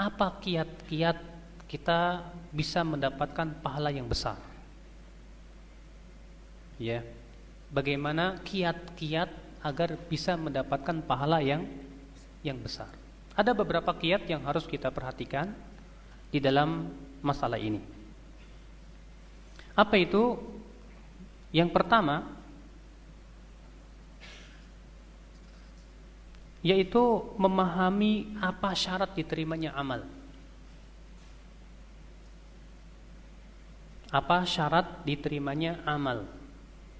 Apa kiat-kiat kita bisa mendapatkan pahala yang besar? Ya. Bagaimana kiat-kiat agar bisa mendapatkan pahala yang besar? Ada beberapa kiat yang harus kita perhatikan di dalam masalah ini. Apa itu? Yang pertama yaitu memahami apa syarat diterimanya amal. Apa syarat diterimanya amal?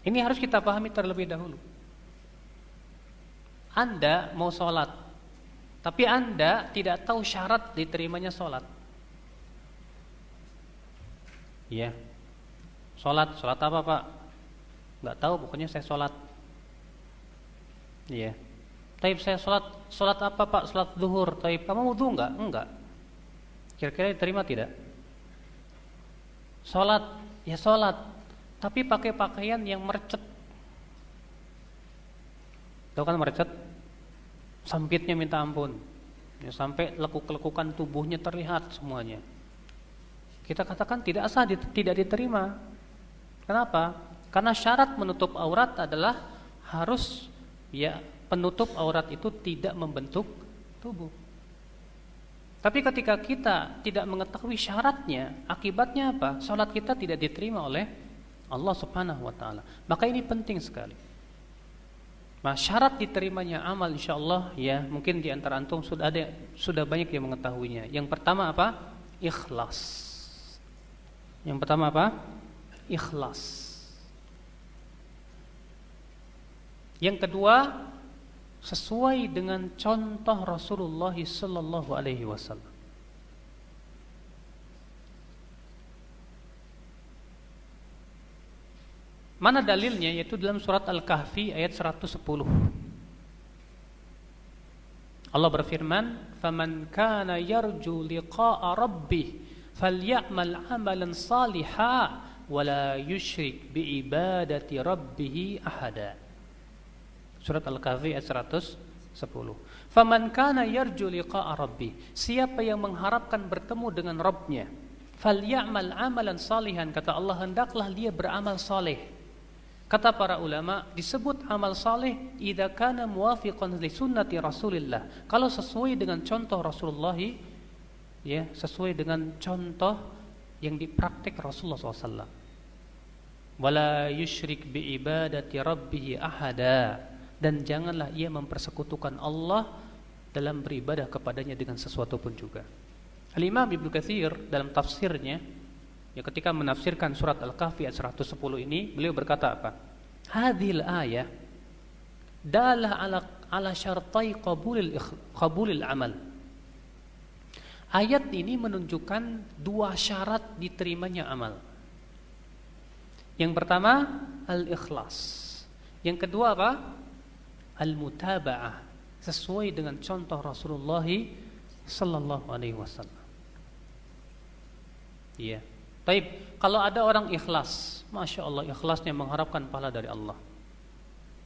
Ini harus kita pahami terlebih dahulu. Anda mau sholat, tapi Anda tidak tahu syarat diterimanya sholat. Iya. Sholat apa Pak? Nggak tahu, pokoknya saya sholat. Iya. Taib saya sholat apa Pak? Sholat zuhur. Taib, kamu wudu nggak? Enggak. Kira-kira diterima tidak? Sholat, ya sholat, tapi pakai pakaian yang merecet. Tahu kan merecet? Sempitnya minta ampun. Ya, sampai lekuk-lekukan tubuhnya terlihat semuanya. Kita katakan tidak sah, tidak diterima. Kenapa? Karena syarat menutup aurat adalah harus penutup aurat itu tidak membentuk tubuh. Tapi ketika kita tidak mengetahui syaratnya, akibatnya apa? Salat kita tidak diterima oleh Allah Subhanahu wa taala. Maka ini penting sekali. Nah, syarat diterimanya amal insyaallah mungkin di antara antum sudah banyak yang mengetahuinya. Yang pertama apa? Ikhlas. Yang pertama apa? Ikhlas. Yang kedua, sesuai dengan contoh Rasulullah sallallahu alaihi wasallam. Mana dalilnya? Yaitu dalam surat Al-Kahfi ayat 110. Allah berfirman, "Faman kana yarju liqa'a rabbih falyamal 'amalan shalihan wa la yusyrik bi ibadati rabbih ahada." Surat Al-Kahfi ayat 110. Faman kana yarju liqa'a rabbih, siapa yang mengharapkan bertemu dengan Rabbnya, falyamal 'amalan shalihan, kata Allah, hendaklah dia beramal saleh. Kata para ulama, disebut amal saleh idza kana muwafiqan li sunnati Rasulillah. Kalau sesuai dengan contoh Rasulullah, sesuai dengan contoh yang dipraktik Rasulullah SAW. Wala yusyrik bi ibadati rabbih ahada, dan janganlah ia mempersekutukan Allah dalam beribadah kepadanya dengan sesuatu pun juga. Al-Imam Ibnu Katsir dalam tafsirnya, ketika menafsirkan surat Al-Kahfi ayat 110 ini, beliau berkata apa? Hadhil ayah dalah ala syartai qabulil amal. Ayat ini menunjukkan dua syarat diterimanya amal. Yang pertama, al-ikhlas. Yang kedua apa? Al-mutaba'ah, sesuai dengan contoh Rasulullah sallallahu alaihi wasallam. Iya. Baik, kalau ada orang ikhlas, Masya Allah, ikhlasnya mengharapkan pahala dari Allah,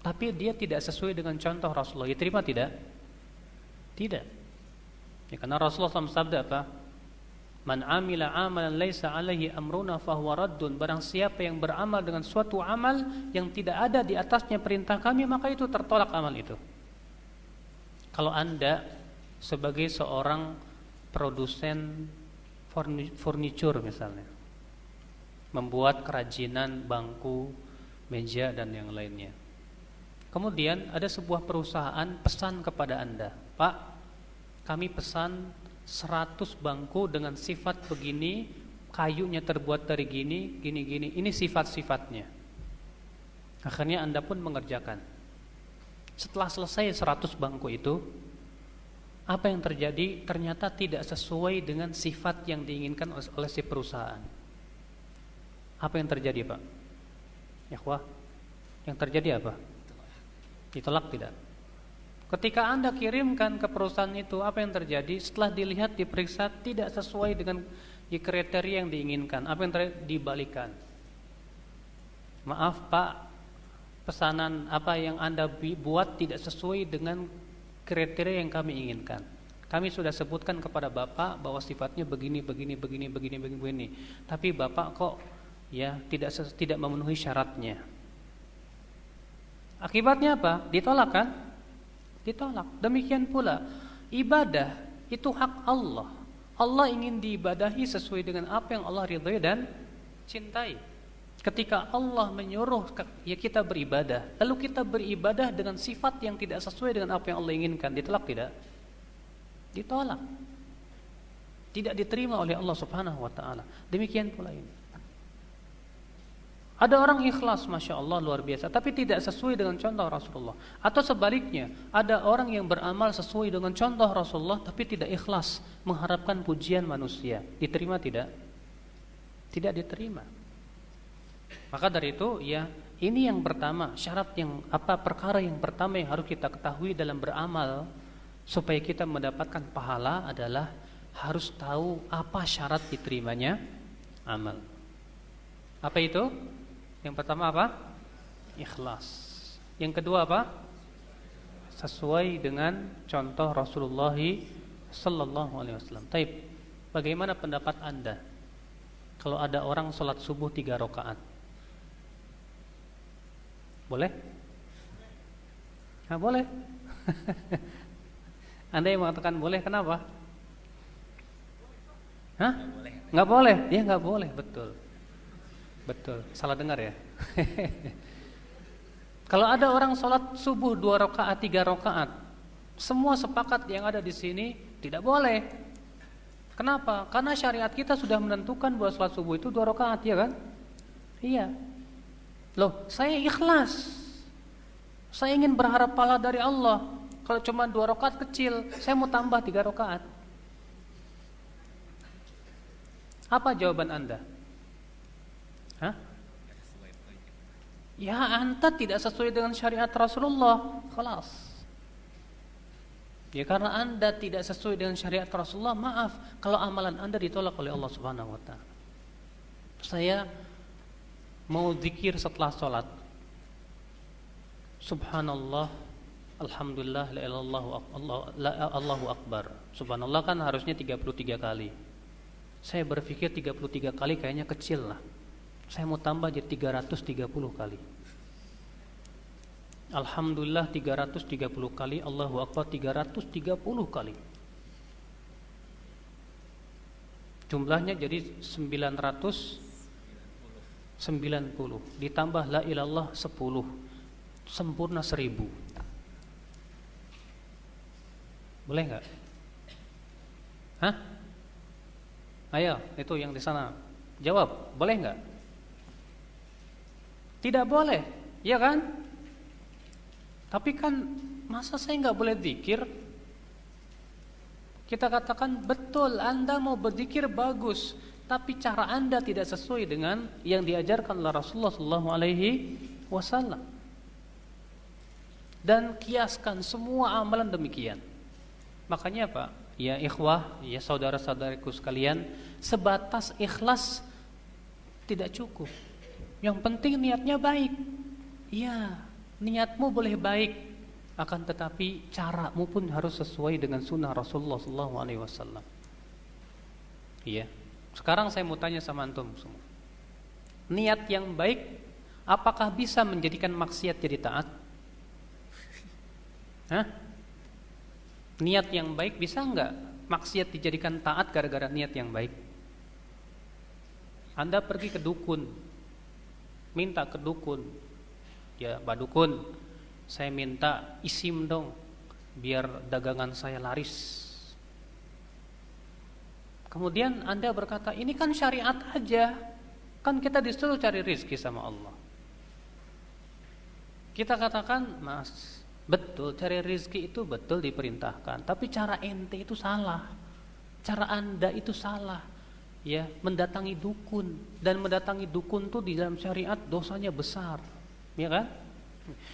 tapi dia tidak sesuai dengan contoh Rasulullah, diterima tidak? Tidak. Karena Rasulullah SAW sabda apa? Man amila amalan laisa alaihi amruna fahuwa raddun. Barang siapa yang beramal dengan suatu amal yang tidak ada di atasnya perintah kami, maka itu tertolak amal itu. Kalau Anda sebagai seorang produsen furniture misalnya, membuat kerajinan bangku, meja dan yang lainnya. Kemudian ada sebuah perusahaan pesan kepada Anda, Pak, kami pesan 100 bangku dengan sifat begini, kayunya terbuat dari gini, gini. Ini sifat-sifatnya. Akhirnya Anda pun mengerjakan. Setelah selesai 100 bangku itu, apa yang terjadi? Ternyata tidak sesuai dengan sifat yang diinginkan oleh si perusahaan. Apa yang terjadi, Pak? Ikhwah, yang terjadi apa? Ditolak tidak? Ketika Anda kirimkan ke perusahaan itu, apa yang terjadi? Setelah dilihat, diperiksa, tidak sesuai dengan kriteria yang diinginkan. Apa yang terjadi? Dibalikan. Maaf Pak, pesanan apa yang Anda buat tidak sesuai dengan kriteria yang kami inginkan. Kami sudah sebutkan kepada Bapak bahwa sifatnya begini. Tapi Bapak kok ya tidak memenuhi syaratnya. Akibatnya apa? Ditolak kan? Ditolak. Demikian pula ibadah itu hak Allah. Allah ingin diibadahi sesuai dengan apa yang Allah ridhai dan cintai. Ketika Allah menyuruh ya kita beribadah, lalu kita beribadah dengan sifat yang tidak sesuai dengan apa yang Allah inginkan, ditolak tidak? Ditolak. Tidak diterima oleh Allah Subhanahu wa taala. Demikian pula ini. Ada orang ikhlas, Masya Allah, luar biasa, tapi tidak sesuai dengan contoh Rasulullah. Atau sebaliknya, ada orang yang beramal sesuai dengan contoh Rasulullah, tapi tidak ikhlas, mengharapkan pujian manusia. Diterima tidak? Tidak diterima. Maka dari itu, ya, ini yang pertama, perkara yang pertama yang harus kita ketahui dalam beramal, supaya kita mendapatkan pahala adalah harus tahu apa syarat diterimanya amal. Apa itu? Yang pertama apa? Ikhlas. Yang kedua apa? Sesuai dengan contoh Rasulullah sallallahu alaihi wasallam. Taib. Bagaimana pendapat Anda kalau ada orang sholat subuh 3 rakaat? Boleh? Nah, boleh. Anda yang mengatakan boleh, kenapa? Hah? Nggak boleh. Dia nggak boleh, betul. Betul, salah dengar ya. Kalau ada orang sholat subuh 2 rakaat, 3 rakaat, semua sepakat yang ada di sini tidak boleh. Kenapa? Karena syariat kita sudah menentukan bahwa sholat subuh itu 2 rakaat, ya kan? Iya. Loh, saya ikhlas. Saya ingin berharap pahala dari Allah. Kalau cuma 2 rakaat kecil, saya mau tambah 3 rakaat. Apa jawaban Anda? Hah? Ya, Anda tidak sesuai dengan syariat Rasulullah. Khalas. Ya, karena Anda tidak sesuai dengan syariat Rasulullah, maaf kalau amalan Anda ditolak oleh Allah Subhanahu wa taala. Saya mau zikir setelah sholat. Subhanallah, alhamdulillah, la ilaha illallah, Allahu akbar. Subhanallah kan harusnya 33 kali. Saya berpikir 33 kali kayaknya kecil lah. Saya mau tambah jadi 330 kali. Alhamdulillah 330 kali, Allahu akbar 330 kali. Jumlahnya jadi 990. Ditambah la ilallah 10. Sempurna 1000. Boleh enggak? Hah? Ayo, itu yang di sana. Jawab, boleh enggak? Tidak boleh, ya kan? Tapi kan masa saya enggak boleh zikir? Kita katakan betul, Anda mau berzikir bagus, tapi cara Anda tidak sesuai dengan yang diajarkan oleh Rasulullah sallallahu alaihi wasallam. Dan kiaskan semua amalan demikian. Makanya Pak, ya ikhwah, ya saudara-saudariku sekalian, sebatas ikhlas tidak cukup. Yang penting niatnya baik. Iya, niatmu boleh baik, akan tetapi caramu pun harus sesuai dengan sunnah Rasulullah SAW. Iya. Sekarang saya mau tanya sama antum semua. Niat yang baik, apakah bisa menjadikan maksiat jadi taat? Hah? Niat yang baik bisa enggak maksiat dijadikan taat gara-gara niat yang baik? Anda pergi ke dukun, minta ke dukun, ya Pak Dukun, saya minta isim dong biar dagangan saya laris. Kemudian Anda berkata, ini kan syariat aja, kan kita disuruh cari rezeki sama Allah. Kita katakan, Mas, betul cari rezeki itu betul diperintahkan, tapi cara ente itu salah, cara Anda itu salah. Ya, mendatangi dukun, dan mendatangi dukun tuh di dalam syariat dosanya besar, ya kan?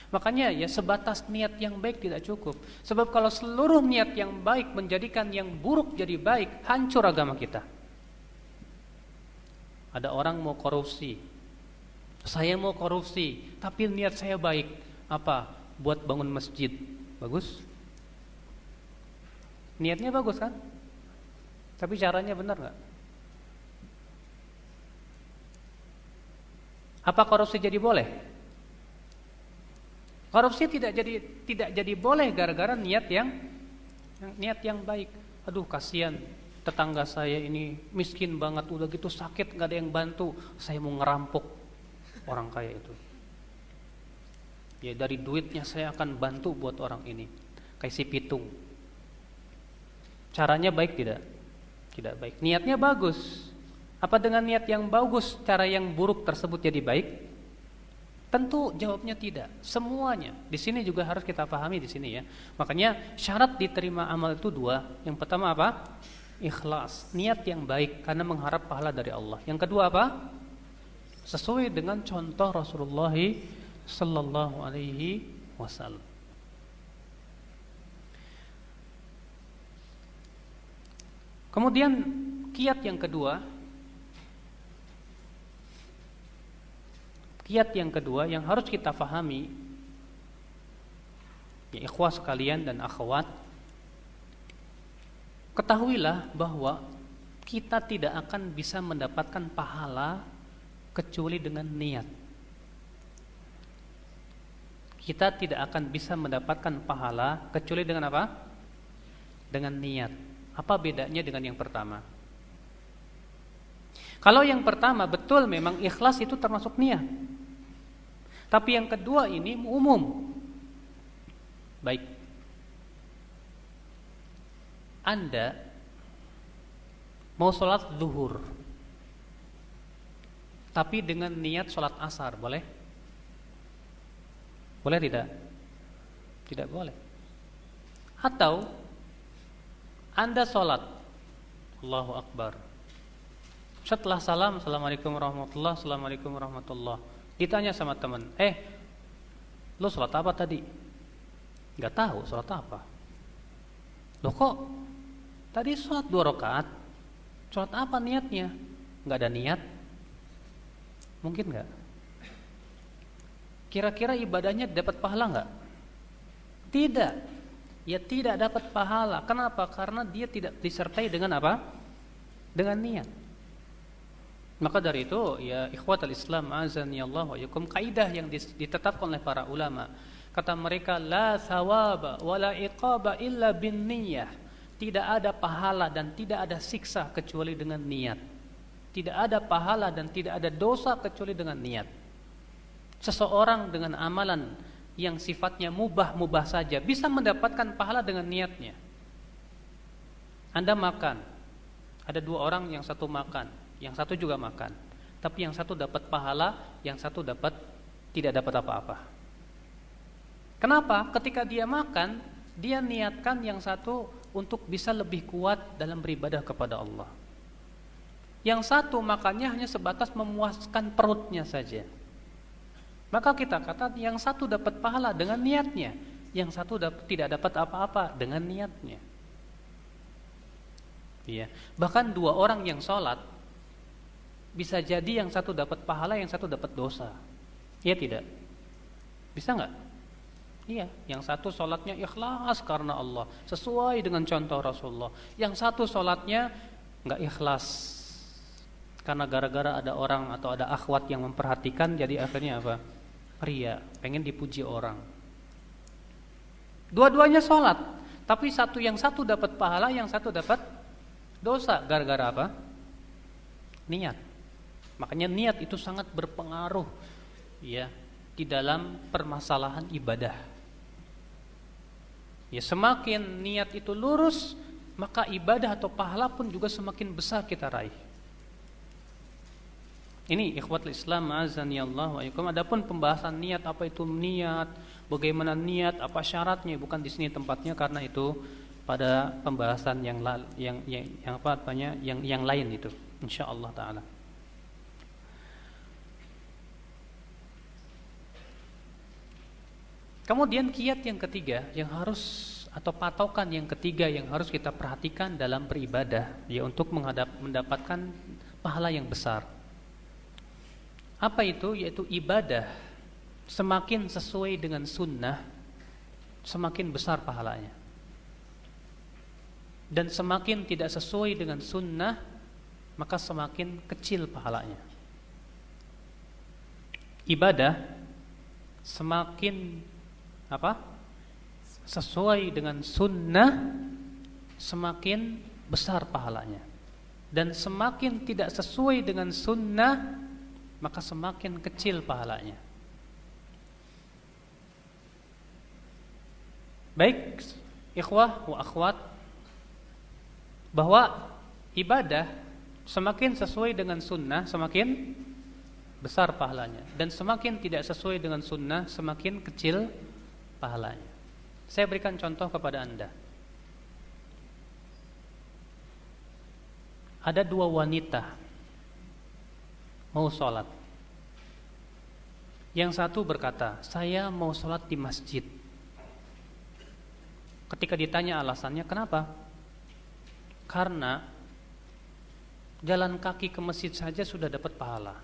Makanya ya sebatas niat yang baik tidak cukup. Sebab kalau seluruh niat yang baik menjadikan yang buruk jadi baik, hancur agama kita. Ada orang mau korupsi, saya mau korupsi, tapi niat saya baik. Apa? Buat bangun masjid, bagus. Niatnya bagus kan? Tapi caranya benar nggak? Apa korupsi jadi boleh? Korupsi tidak jadi boleh gara-gara niat yang baik. Aduh kasihan tetangga saya ini miskin banget, udah gitu sakit nggak ada yang bantu, saya mau ngerampok orang kaya itu. Ya dari duitnya saya akan bantu buat orang ini, kayak si pitung. Caranya baik tidak? Tidak baik. Niatnya bagus. Apa dengan niat yang bagus cara yang buruk tersebut jadi baik? Tentu jawabnya tidak. Semuanya. Di sini juga harus kita pahami di sini ya. Makanya syarat diterima amal itu dua. Yang pertama apa? Ikhlas, niat yang baik karena mengharap pahala dari Allah. Yang kedua apa? Sesuai dengan contoh Rasulullah sallallahu alaihi wasallam. Kemudian kiat yang kedua yang harus kita pahami, ya ikhwah sekalian dan akhwat, ketahuilah bahwa kita tidak akan bisa mendapatkan pahala kecuali dengan niat. Kita tidak akan bisa mendapatkan pahala kecuali dengan apa? Dengan niat. Apa bedanya dengan yang pertama? Kalau yang pertama betul memang ikhlas itu termasuk niat. Tapi yang kedua ini umum. Baik. Anda mau sholat zuhur, tapi dengan niat sholat asar, boleh? Boleh tidak? Tidak boleh. Atau Anda sholat, Allahu Akbar. Setelah salam, Assalamualaikum warahmatullahi wabarakatuh, Assalamualaikum warahmatullahi wabarakatuh. Ditanya sama teman, lo sholat apa tadi? Gak tahu sholat apa. Loh kok tadi sholat 2 rakaat? Sholat apa niatnya? Gak ada niat? Mungkin gak? Kira-kira ibadahnya dapat pahala gak? Tidak. Ya tidak dapat pahala. Kenapa? Karena dia tidak disertai dengan apa? Dengan niat. Maka dari itu ya ikhwatal Islam azani Allah wa yakum, kaidah yang ditetapkan oleh para ulama. Kata mereka la thawaba wala iqaba illa bin niyyah. Tidak ada pahala dan tidak ada siksa kecuali dengan niat. Tidak ada pahala dan tidak ada dosa kecuali dengan niat. Seseorang dengan amalan yang sifatnya mubah-mubah saja bisa mendapatkan pahala dengan niatnya. Anda makan, ada 2 orang, yang satu makan, yang satu juga makan, tapi yang satu dapat pahala, yang satu tidak dapat apa-apa. Kenapa? Ketika dia makan, dia niatkan yang satu untuk bisa lebih kuat dalam beribadah kepada Allah. Yang satu makannya hanya sebatas memuaskan perutnya saja. Maka kita kata yang satu dapat pahala dengan niatnya, yang satu tidak dapat apa-apa dengan niatnya. Iya. Bahkan 2 orang yang sholat, bisa jadi yang satu dapat pahala, yang satu dapat dosa. Iya tidak? Bisa enggak? Iya, yang satu sholatnya ikhlas karena Allah, sesuai dengan contoh Rasulullah. Yang satu sholatnya enggak ikhlas, karena gara-gara ada orang atau ada akhwat yang memperhatikan, jadi akhirnya apa? Ria, pengen dipuji orang. Dua-duanya sholat, tapi yang satu dapat pahala, yang satu dapat dosa. Gara-gara apa? Niat. Makanya niat itu sangat berpengaruh ya di dalam permasalahan ibadah. Ya semakin niat itu lurus, maka ibadah atau pahala pun juga semakin besar kita raih. Ini ikhwatul Islam azani Allah wa yakum. Adapun pembahasan niat, apa itu niat, bagaimana niat, apa syaratnya, bukan di sini tempatnya, karena itu pada pembahasan yang lain itu insyaallah taala. Kemudian kiat yang ketiga yang harus, atau patokan yang ketiga yang harus kita perhatikan dalam beribadah, ya untuk mendapatkan pahala yang besar. Apa itu? Yaitu ibadah semakin sesuai dengan sunnah, semakin besar pahalanya. dan semakin tidak sesuai dengan sunnah, maka semakin kecil pahalanya. Ibadah semakin sesuai dengan sunnah, semakin besar pahalanya. Dan semakin tidak sesuai dengan sunnah, maka semakin kecil pahalanya. Baik, ikhwah wa akhwat, bahwa ibadah semakin sesuai dengan sunnah, semakin besar pahalanya. Dan semakin tidak sesuai dengan sunnah, semakin kecil pahalanya. Saya berikan contoh kepada Anda. Ada dua wanita mau sholat. Yang satu berkata, saya mau sholat di masjid. Ketika ditanya alasannya, kenapa? Karena jalan kaki ke masjid saja sudah dapat pahala.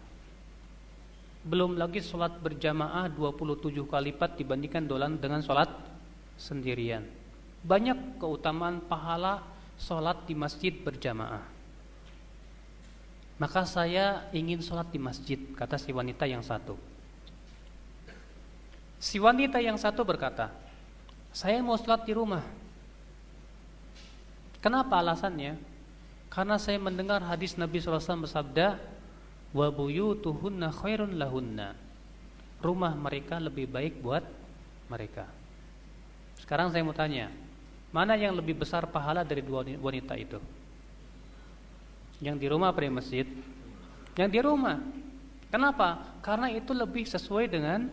Belum lagi sholat berjamaah 27 kali lipat dibandingkan dengan sholat sendirian. Banyak keutamaan pahala sholat di masjid berjamaah. Maka saya ingin sholat di masjid, kata si wanita yang satu. Si wanita yang satu berkata, saya mau sholat di rumah. Kenapa alasannya? Karena saya mendengar hadis Nabi SAW bersabda, wa buyutuhunna khairun lahunna. Rumah mereka lebih baik buat mereka. Sekarang saya mau tanya, mana yang lebih besar pahala dari dua wanita itu? Yang di rumah apa di masjid? Yang di rumah. Kenapa? Karena itu lebih sesuai dengan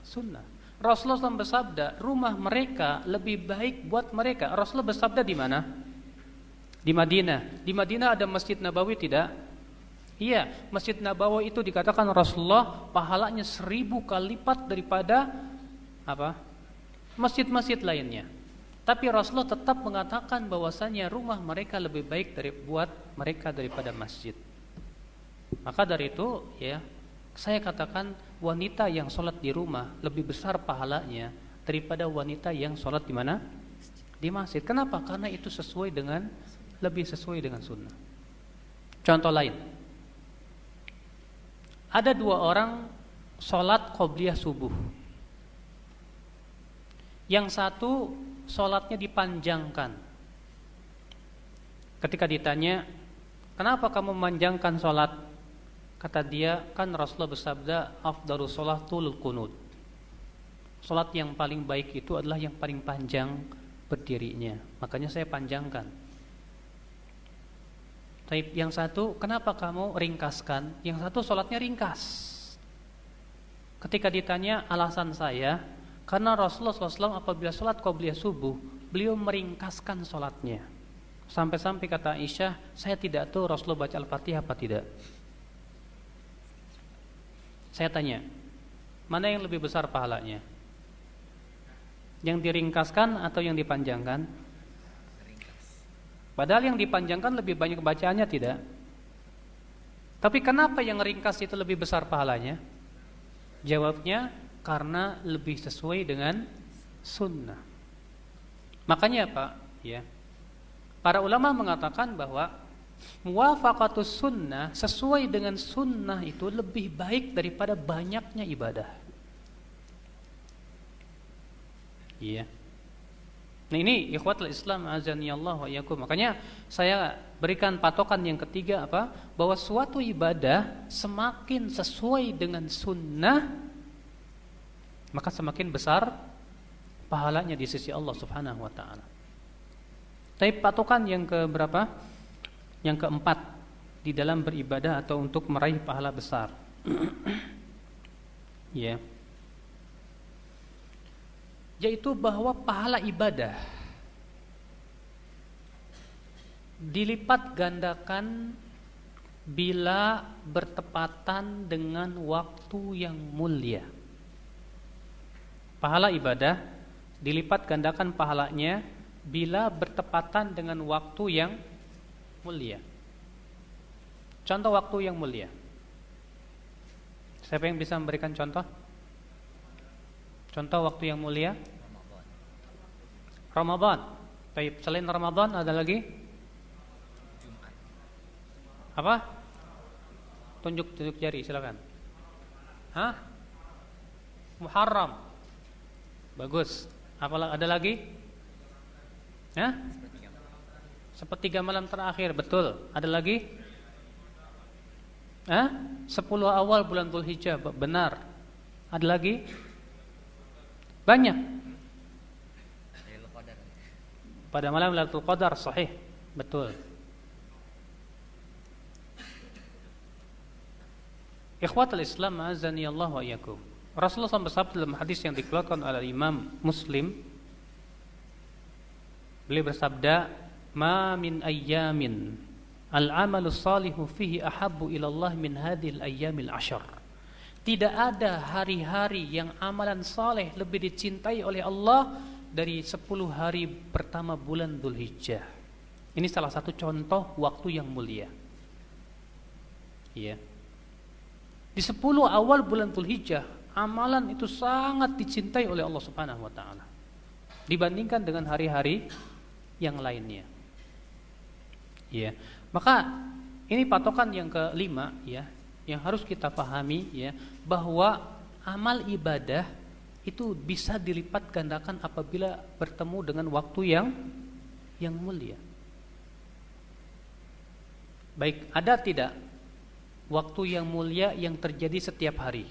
sunnah. Rasulullah SAW bersabda, rumah mereka lebih baik buat mereka. Rasulullah bersabda di mana? Di Madinah. Di Madinah ada Masjid Nabawi tidak? Iya, Masjid Nabawi itu dikatakan Rasulullah pahalanya 1000 kali lipat daripada masjid-masjid lainnya. Tapi Rasulullah tetap mengatakan bahwasanya rumah mereka lebih baik buat mereka daripada masjid. Maka dari itu, ya, saya katakan wanita yang sholat di rumah lebih besar pahalanya daripada wanita yang sholat di mana? Di masjid. Kenapa? Karena itu lebih sesuai dengan sunnah. Contoh lain, ada dua orang sholat qobliyah subuh. Yang satu sholatnya dipanjangkan. Ketika ditanya, kenapa kamu memanjangkan sholat? Kata dia, kan Rasulullah bersabda, afdalus sholatul qunut. Sholat yang paling baik itu adalah yang paling panjang berdirinya. Makanya saya panjangkan. Tapi yang satu, kenapa kamu ringkaskan? Yang satu sholatnya ringkas. Ketika ditanya alasan saya, karena Rasulullah SAW apabila sholat qobliyah subuh, beliau meringkaskan sholatnya. Sampai-sampai kata Aisyah, saya tidak tahu Rasulullah baca Al-Fatihah apa tidak. Saya tanya, mana yang lebih besar pahalanya? Yang diringkaskan atau yang dipanjangkan? Padahal yang dipanjangkan lebih banyak bacaannya tidak? Tapi kenapa yang ringkas itu lebih besar pahalanya? Jawabnya, karena lebih sesuai dengan sunnah. Makanya Pak, ya, para ulama mengatakan bahwa muwafaqatus sunnah, sesuai dengan sunnah itu lebih baik daripada banyaknya ibadah. Iya. Nah ini ikhwatul Islam azanillahu wa iyyakum. Makanya saya berikan patokan yang ketiga bahwa suatu ibadah semakin sesuai dengan sunnah, maka semakin besar pahalanya di sisi Allah Subhanahu wa taala. Tapi patokan yang keberapa? Yang keempat di dalam beribadah atau untuk meraih pahala besar. Ya. Yaitu bahwa pahala ibadah dilipat gandakan bila bertepatan dengan waktu yang mulia. Pahala ibadah dilipat gandakan pahalanya bila bertepatan dengan waktu yang mulia. Contoh waktu yang mulia. Siapa yang bisa memberikan contoh? Contoh waktu yang mulia? Ramadan. Baik, selain Ramadan ada lagi? Apa? Tunjuk jari, silakan. Hah? Muharram. Bagus. Apa ada lagi? Hah? Sepertiga malam terakhir, betul. Ada lagi? Hah? 10 awal bulan Dzulhijjah, benar. Ada lagi? Banyak. Pada malam Lailatul Qadar, sahih. Betul. Ikhwatul Islam, azani Allah wa iyyakum. Rasulullah SAW bersabda dalam hadis yang dikeluarkan oleh Imam Muslim, beliau bersabda, "Ma min ayyamin al-amalu salihu fihi ahabbu ila Allah min hadhil ayyamil ashar." Tidak ada hari-hari yang amalan saleh lebih dicintai oleh Allah dari 10 hari pertama bulan Dzulhijjah. Ini salah satu contoh waktu yang mulia. Ya. Di 10 awal bulan Dzulhijjah, amalan itu sangat dicintai oleh Allah Subhanahu wa taala dibandingkan dengan hari-hari yang lainnya. Ya. Maka ini patokan yang kelima ya, yang harus kita pahami ya, bahwa amal ibadah itu bisa dilipat gandakan apabila bertemu dengan waktu yang mulia. Baik, ada tidak waktu yang mulia yang terjadi setiap hari?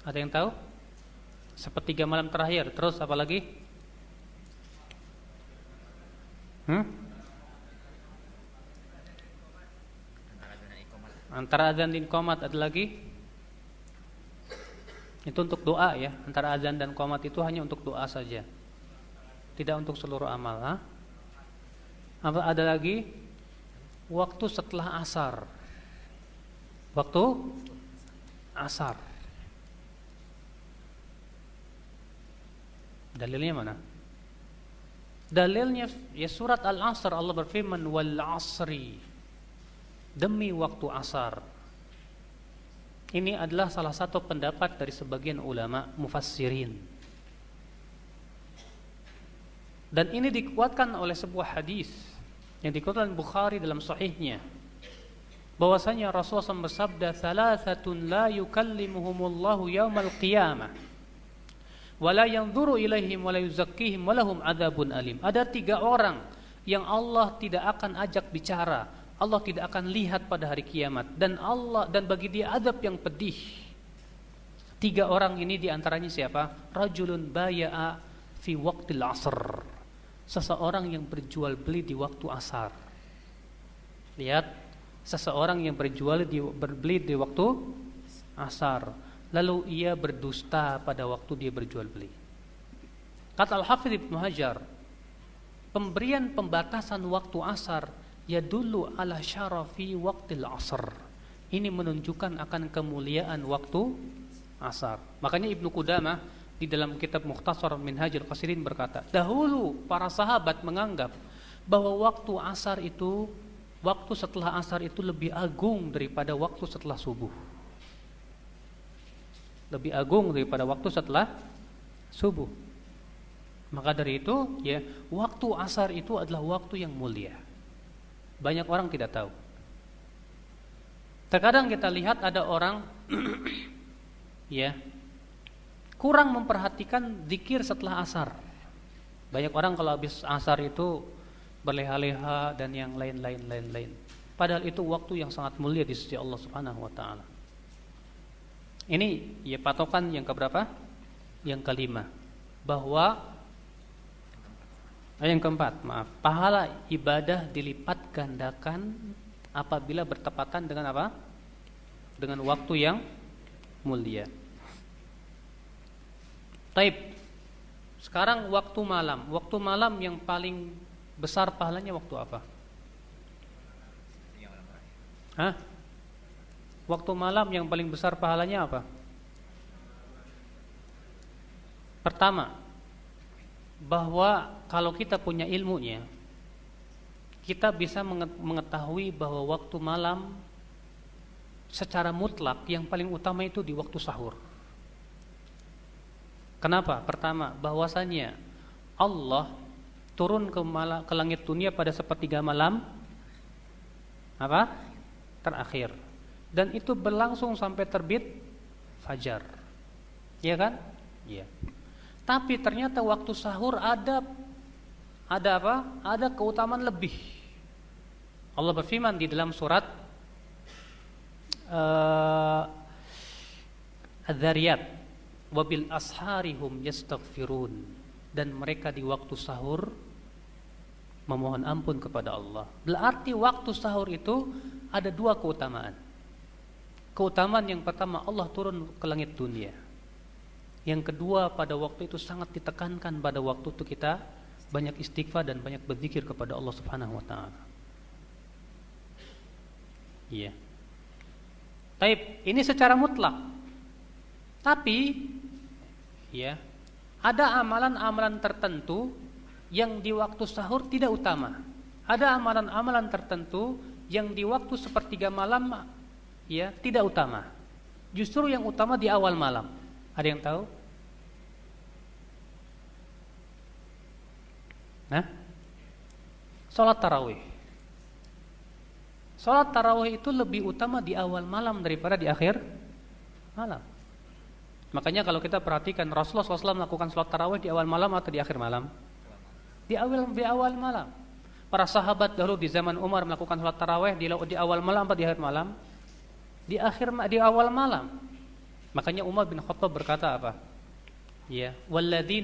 Ada yang tahu? Sepertiga malam terakhir. Terus apa lagi? Antara azan dan iqamat ada lagi? Itu untuk doa ya. Antara azan dan qomat itu hanya untuk doa saja, tidak untuk seluruh amal. Apa ada lagi? Waktu setelah asar. Waktu asar. Dalilnya mana? Dalilnya ya surat Al-Asr, Allah berfirman wal asri, demi waktu asar. Ini adalah salah satu pendapat dari sebagian ulama mufassirin. Dan ini dikuatkan oleh sebuah hadis yang dikuatkan Bukhari dalam sahihnya, bahwasanya Rasulullah SAW bersabda, "Thalathatun la yukallimuhumullahu yaumal qiyamah wa la yanzuru ilaihim wa la yuzakkihim wa lahum adzabun alim." Ada 3 orang yang Allah tidak akan ajak bicara, Allah tidak akan lihat pada hari kiamat, dan bagi dia azab yang pedih. 3 orang ini diantaranya siapa? Rajulun baya'a fi waqtil asr, seseorang yang berjual beli di waktu asar. Lihat, seseorang yang berbeli di waktu asar, lalu ia berdusta pada waktu dia berjual beli. Kata Al-Hafidz Ibnu Hajar, pemberian pembatasan waktu asar yadullu ala syarafi waqtil asr. Ini menunjukkan akan kemuliaan waktu asar. Makanya Ibnu Qudamah di dalam kitab Mukhtasar Minhajul Qasirin berkata, dahulu para sahabat menganggap bahwa waktu asar itu, waktu setelah asar itu lebih agung daripada waktu setelah subuh. Lebih agung daripada waktu setelah subuh. Maka dari itu ya, waktu asar itu adalah waktu yang mulia. Banyak orang tidak tahu. Terkadang kita lihat ada orang ya, kurang memperhatikan zikir setelah asar. Banyak orang kalau habis asar itu berleha-leha dan yang lain-lain. Padahal itu waktu yang sangat mulia di sisi Allah Subhanahu wa taala. Ini ya patokan yang keberapa? Yang kelima. Bahwa yang keempat, pahala ibadah dilipat gandakan apabila bertepatan dengan apa? Dengan waktu yang mulia. Taib. Sekarang waktu malam. Waktu malam yang paling besar pahalanya waktu apa? Hah? Waktu malam yang paling besar pahalanya apa? Pertama, bahwa kalau kita punya ilmunya, kita bisa mengetahui bahwa waktu malam secara mutlak yang paling utama itu di waktu sahur. Kenapa? Pertama, bahwasanya Allah turun ke langit dunia pada sepertiga malam apa? Terakhir. Dan itu berlangsung sampai terbit fajar. Iya kan? Iya. Tapi ternyata waktu sahur ada apa? Ada keutamaan lebih. Allah berfirman di dalam surat Adz-Dzariyat, wabil asharihum yastaghfirun, dan mereka di waktu sahur memohon ampun kepada Allah. Berarti waktu sahur itu ada dua keutamaan. Keutamaan yang pertama, Allah turun ke langit dunia. Yang kedua, pada waktu itu sangat ditekankan pada waktu itu kita banyak istighfar dan banyak berzikir kepada Allah Subhanahu wa taala. Iya. Taib, ini secara mutlak. Tapi ya, ada amalan-amalan tertentu yang di waktu sahur tidak utama. Ada amalan-amalan tertentu yang di waktu sepertiga malam ya tidak utama. Justru yang utama di awal malam. Ada yang tahu? Nah, sholat tarawih. Sholat tarawih itu lebih utama di awal malam daripada di akhir malam. Makanya kalau kita perhatikan Rasulullah SAW melakukan sholat tarawih di awal malam atau di akhir malam? Di awal malam. Para sahabat dahulu di zaman Umar melakukan sholat tarawih di awal malam atau di akhir malam? Di awal malam. Makanya Umar bin Khattab berkata apa? Ya, walladzi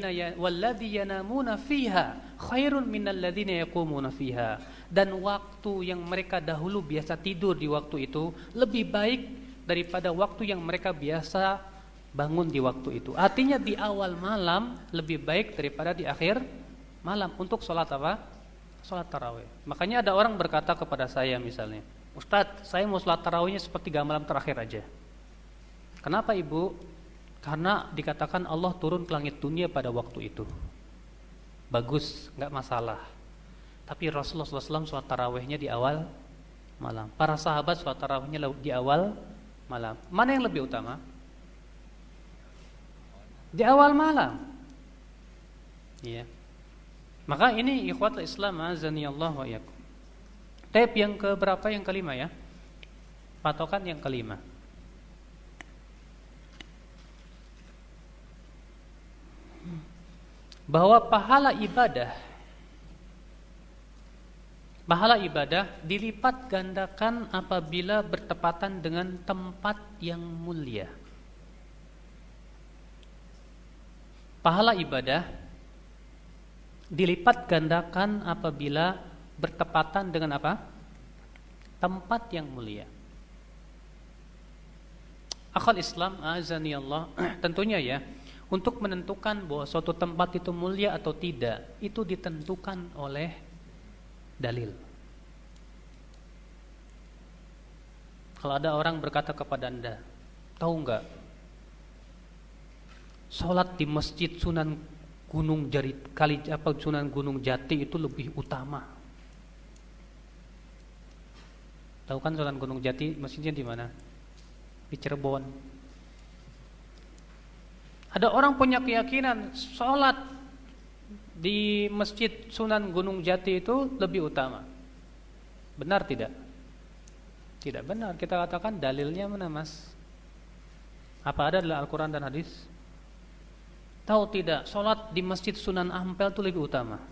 yanamuna fiha khairun minal ladzina yaqumuna fiha. Dan waktu yang mereka dahulu biasa tidur di waktu itu lebih baik daripada waktu yang mereka biasa bangun di waktu itu. Artinya di awal malam lebih baik daripada di akhir malam untuk sholat apa? Sholat tarawih. Makanya ada orang berkata kepada saya misalnya, Ustadz, saya mau sholat tarawihnya sepertiga malam terakhir aja. Kenapa ibu? Karena dikatakan Allah turun ke langit dunia pada waktu itu. Bagus, nggak masalah. Tapi Rasulullah SAW sholat tarawihnya di awal malam. Para sahabat sholat tarawihnya di awal malam. Mana yang lebih utama? Di awal malam. Iya. Maka ini ikhwatul Islam azanillah wa iyyakum. Tab yang keberapa? Yang kelima ya. Patokan yang kelima. Bahwa pahala ibadah dilipat gandakan apabila bertepatan dengan tempat yang mulia. Pahala ibadah dilipat gandakan apabila bertepatan dengan apa? Tempat yang mulia. Akhal Islam azani Allah, tentunya ya, untuk menentukan bahwa suatu tempat itu mulia atau tidak, itu ditentukan oleh dalil. Kalau ada orang berkata kepada Anda, tahu enggak, sholat di masjid Sunan Gunung Jati itu lebih utama. Tahu kan Sunan Gunung Jati masjidnya di mana? Di Cirebon. Ada orang punya keyakinan sholat di masjid Sunan Gunung Jati itu lebih utama. Benar tidak? Tidak benar. Kita katakan dalilnya mana mas? Apa ada dalam Al-Quran dan hadis? Tahu tidak? Sholat di masjid Sunan Ampel itu lebih utama.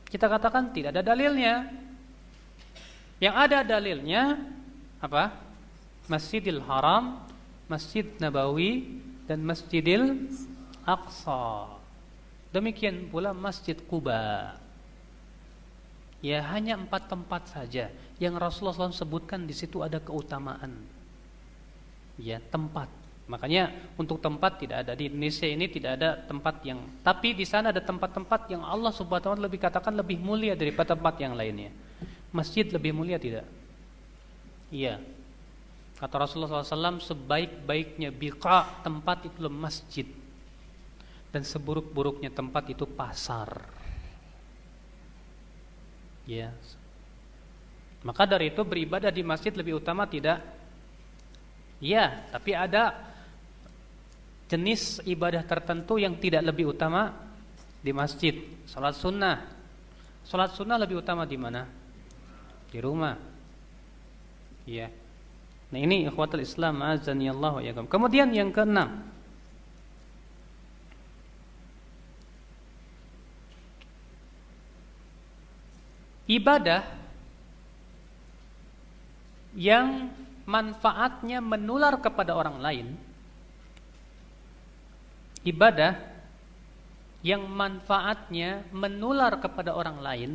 Kita katakan tidak ada dalilnya. Yang ada dalilnya apa? Masjidil Haram, Masjid Nabawi, dan Masjidil Aqsa. Demikian pula Masjid Quba. Ya, hanya 4 tempat saja yang Rasulullah SAW sebutkan di situ ada keutamaan. Ya, tempat. Makanya untuk tempat tidak ada di Indonesia ini, tidak ada tempat yang, tapi di sana ada tempat-tempat yang Allah Subhanahu wa taala lebih katakan lebih mulia daripada tempat yang lainnya. Masjid lebih mulia tidak? Iya. Kata Rasulullah SAW, sebaik-baiknya biqa tempat itu masjid, dan seburuk-buruknya tempat itu pasar. Ya. Maka dari itu beribadah di masjid lebih utama tidak? Ya, tapi ada jenis ibadah tertentu yang tidak lebih utama di masjid. Salat sunnah. Salat sunnah lebih utama di mana? Di rumah. Ya. Nah ini ikhwatul Islam azanillahu wa iyyakum. Kemudian yang keenam, ibadah yang manfaatnya menular kepada orang lain. Ibadah yang manfaatnya menular kepada orang lain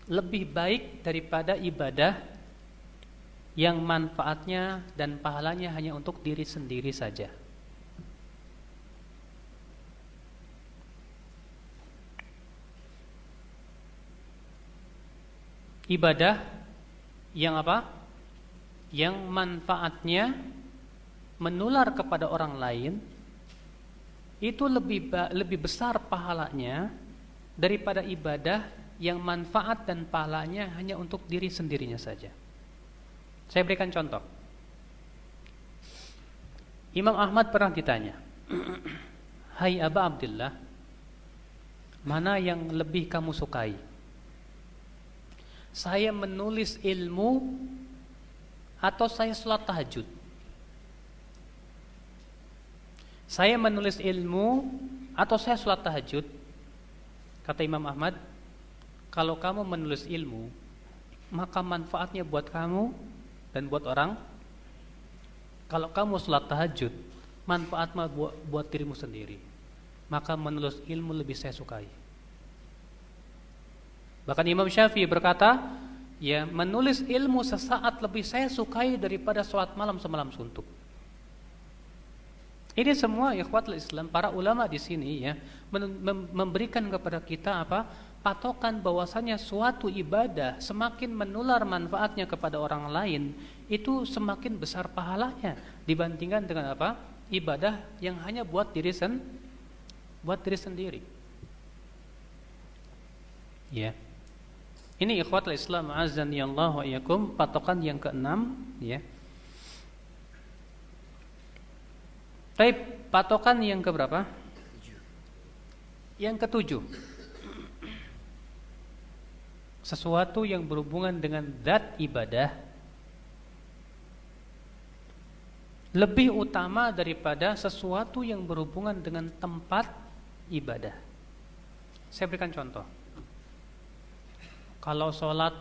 lebih baik daripada ibadah yang manfaatnya dan pahalanya hanya untuk diri sendiri saja. Ibadah yang apa? Yang manfaatnya menular kepada orang lain itu lebih besar pahalanya daripada ibadah yang manfaat dan pahalanya hanya untuk diri sendirinya saja. Saya berikan contoh. Imam Ahmad pernah ditanya, "Hai Aba Abdullah, mana yang lebih kamu sukai? Saya menulis ilmu atau saya salat tahajud?" Saya menulis ilmu atau saya salat tahajud? Kata Imam Ahmad, kalau kamu menulis ilmu, maka manfaatnya buat kamu dan buat orang. Kalau kamu salat tahajud, manfaatnya buat dirimu sendiri. Maka menulis ilmu lebih saya sukai. Bahkan Imam Syafi'i berkata, ya, menulis ilmu sesaat lebih saya sukai daripada salat malam semalam suntuk. Ini semua ikhwatul Islam, para ulama di sini ya memberikan kepada kita apa? Patokan bahwasanya suatu ibadah semakin menular manfaatnya kepada orang lain, itu semakin besar pahalanya dibandingkan dengan apa? Ibadah yang hanya buat diri sendiri. Ya. Ini ikhwatul Islam azanillahu wa iyyakum, patokan yang keenam ya. Baik, patokan yang keberapa? Yang ketujuh. Sesuatu yang berhubungan dengan zat ibadah lebih utama daripada sesuatu yang berhubungan dengan tempat ibadah. Saya berikan contoh. Kalau sholat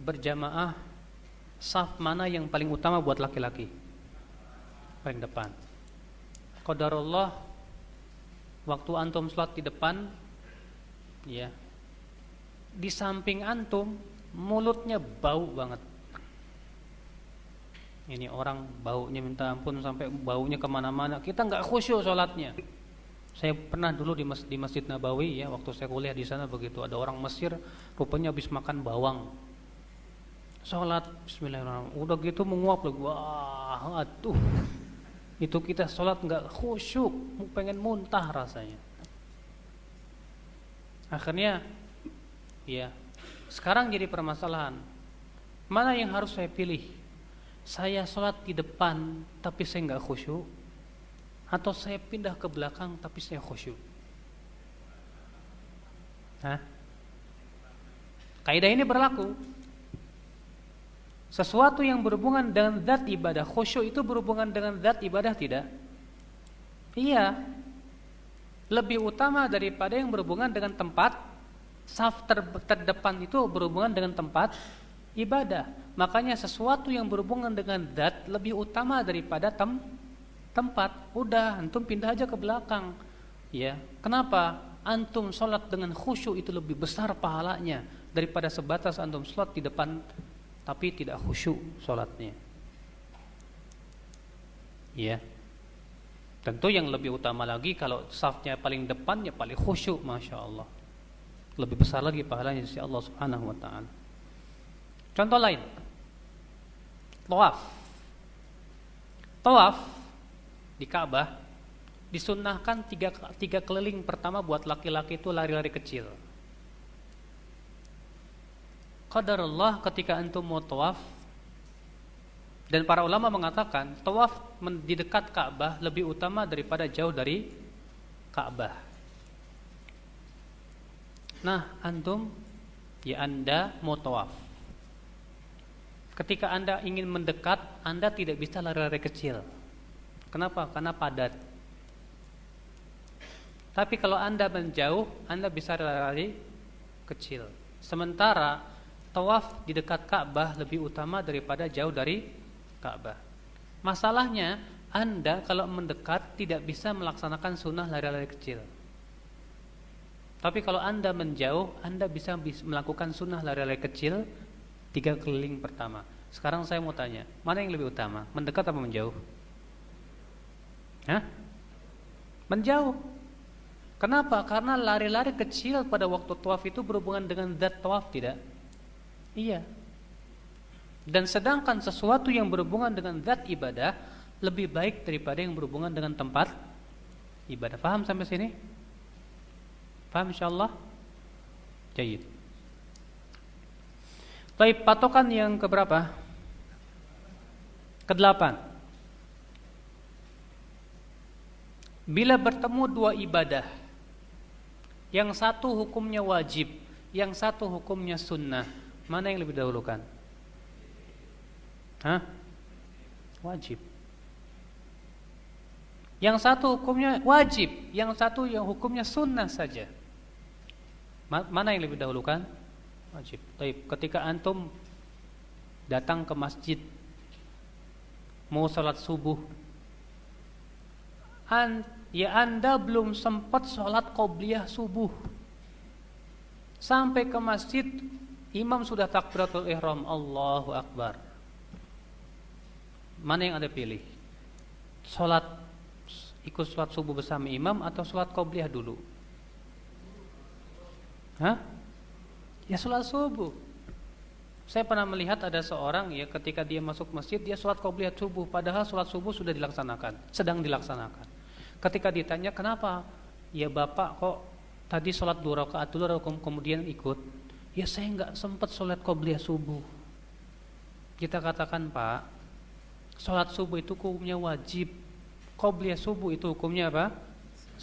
berjamaah, saf mana yang paling utama buat laki-laki? Paling depan. Qadarullah, waktu antum sholat di depan, ya, di samping antum mulutnya bau banget. Ini orang baunya minta ampun sampai baunya kemana-mana. Kita nggak khusyuk sholatnya. Saya pernah dulu di Masjid Nabawi ya, waktu saya kuliah di sana begitu. Ada orang Mesir, rupanya habis makan bawang. Sholat, Bismillahirrahmanirrahim. Udah gitu menguap lagi. Wah, aduh. Itu kita sholat nggak khusyuk, pengen muntah rasanya. Akhirnya, ya, sekarang jadi permasalahan. Mana yang harus saya pilih? Saya sholat di depan, tapi saya nggak khusyuk, atau saya pindah ke belakang, tapi saya khusyuk? Kaidah ini berlaku. Sesuatu yang berhubungan dengan zat ibadah, khusyuk itu berhubungan dengan zat ibadah tidak? Iya. Lebih utama daripada yang berhubungan dengan tempat. Saf terdepan itu berhubungan dengan tempat ibadah. Makanya sesuatu yang berhubungan dengan zat lebih utama daripada tempat. Udah, antum pindah aja ke belakang. Ya. Kenapa? Antum sholat dengan khusyuk itu lebih besar pahalanya daripada sebatas antum sholat di depan tapi tidak khusyuk sholatnya. Ya. Tentu yang lebih utama lagi kalau safnya paling depan ya paling khusyuk, Masya Allah. Lebih besar lagi pahalanya di Allah Subhanahu wa ta'ala. Contoh lain, tawaf. Tawaf di Ka'bah disunnahkan tiga keliling pertama buat laki-laki itu lari-lari kecil. Qadarullah ketika antum mau tawaf, Dan para ulama mengatakan tawaf di dekat Ka'bah lebih utama daripada jauh dari Ka'bah. Nah, antum, ya Anda mau tawaf. Ketika Anda ingin mendekat, Anda tidak bisa lari-lari kecil. Kenapa? Karena padat. Tapi kalau Anda menjauh, Anda bisa lari-lari kecil. Sementara tawaf di dekat Ka'bah lebih utama daripada jauh dari Ka'bah. Masalahnya, Anda kalau mendekat tidak bisa melaksanakan sunnah lari-lari kecil. Tapi kalau Anda menjauh, Anda bisa melakukan sunnah lari-lari kecil 3 keliling pertama. Sekarang saya mau tanya, mana yang lebih utama? Mendekat atau menjauh? Hah? Menjauh. Kenapa? Karena lari-lari kecil pada waktu tawaf itu berhubungan dengan zat tawaf, tidak? Iya. Dan sedangkan sesuatu yang berhubungan dengan zat ibadah lebih baik daripada yang berhubungan dengan tempat ibadah. Paham sampai sini? Paham insyaallah? Jayid. Baik, patokan yang keberapa? Ke-8. Bila bertemu dua ibadah, yang satu hukumnya wajib, yang satu hukumnya sunnah, mana yang lebih dahulukan? Hah? Wajib. Yang satu hukumnya wajib, yang satu yang hukumnya sunnah saja. Mana yang lebih dahulukan? Wajib. Baik, ketika antum datang ke masjid mau salat subuh, Anda belum sempat salat qobliyah subuh. Sampai ke masjid, imam sudah takbiratul ihram, Allahu akbar. Mana yang Anda pilih? Ikut salat subuh bersama imam atau salat qobliyah dulu? Hah? Ya salat subuh. Saya pernah melihat ada seorang ya ketika dia masuk masjid dia salat qobliyah subuh, padahal salat subuh sudah dilaksanakan, sedang dilaksanakan. Ketika ditanya kenapa? Ya Bapak kok tadi salat 2 rakaat dulu kemudian ikut? Ya saya enggak sempat salat qobliyah subuh. Kita katakan, Pak, salat subuh itu hukumnya wajib. Qobliyah subuh itu hukumnya apa?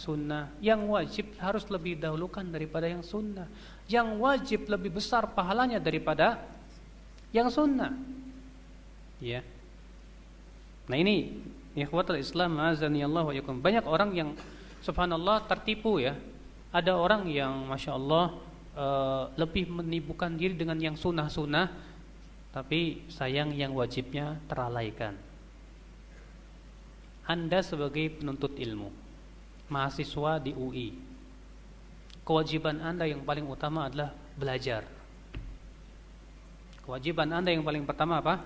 Sunnah. Yang wajib harus lebih dahulukan daripada yang sunnah. Yang wajib lebih besar pahalanya daripada yang sunnah. Ya. Nah ini ikhwatul Islam azani Allah wa yakum. Banyak orang yang subhanallah tertipu ya. Ada orang yang masya Allah lebih menipukan diri dengan yang sunnah-sunnah, tapi sayang yang wajibnya teralaikan. Anda sebagai penuntut ilmu, mahasiswa di UI, kewajiban Anda yang paling utama adalah belajar. Kewajiban Anda yang paling pertama apa?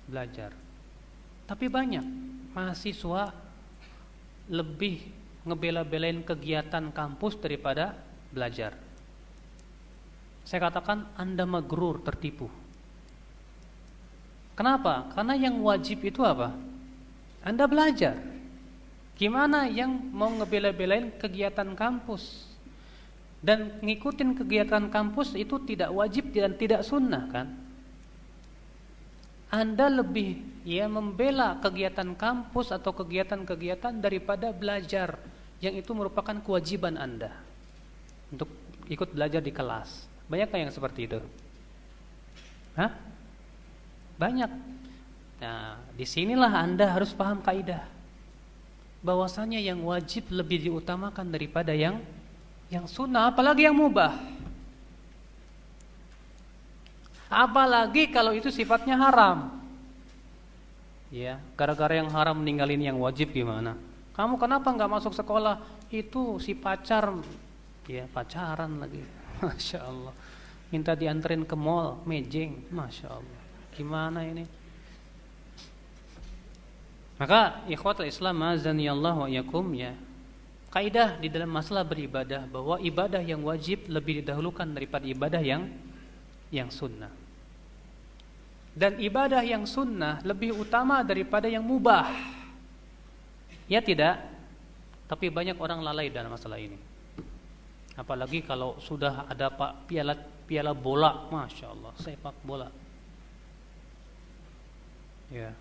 Belajar. Tapi banyak mahasiswa lebih ngebela-belain kegiatan kampus daripada belajar. Saya katakan Anda magrur, tertipu. Kenapa? Karena yang wajib itu apa? Anda belajar. Gimana yang mau ngebela-belain kegiatan kampus? Dan ngikutin kegiatan kampus itu tidak wajib dan tidak sunnah kan? Anda lebih membela kegiatan kampus atau kegiatan-kegiatan daripada belajar, yang itu merupakan kewajiban Anda untuk ikut belajar di kelas. Banyakkah yang seperti itu? Hah? Banyak. Nah, disinilah Anda harus paham kaidah bahwasanya yang wajib lebih diutamakan daripada yang sunnah, apalagi yang mubah. Apalagi kalau itu sifatnya haram. Ya, gara-gara yang haram meninggalin yang wajib gimana? Kamu kenapa enggak masuk sekolah? Itu si pacar, ya pacaran lagi. Masya Allah. Minta dianterin ke mall, mejeng. Masya Allah. Gimana ini? Maka ikhwatul Islam azanillahu wa yakum ya. Kaidah di dalam masalah beribadah bahwa ibadah yang wajib lebih didahulukan daripada ibadah yang sunnah. Dan ibadah yang sunnah lebih utama daripada yang mubah. Ya tidak? Tapi banyak orang lalai dalam masalah ini. Apalagi kalau sudah ada piala bola, Masya Allah, sepak bola. Ya.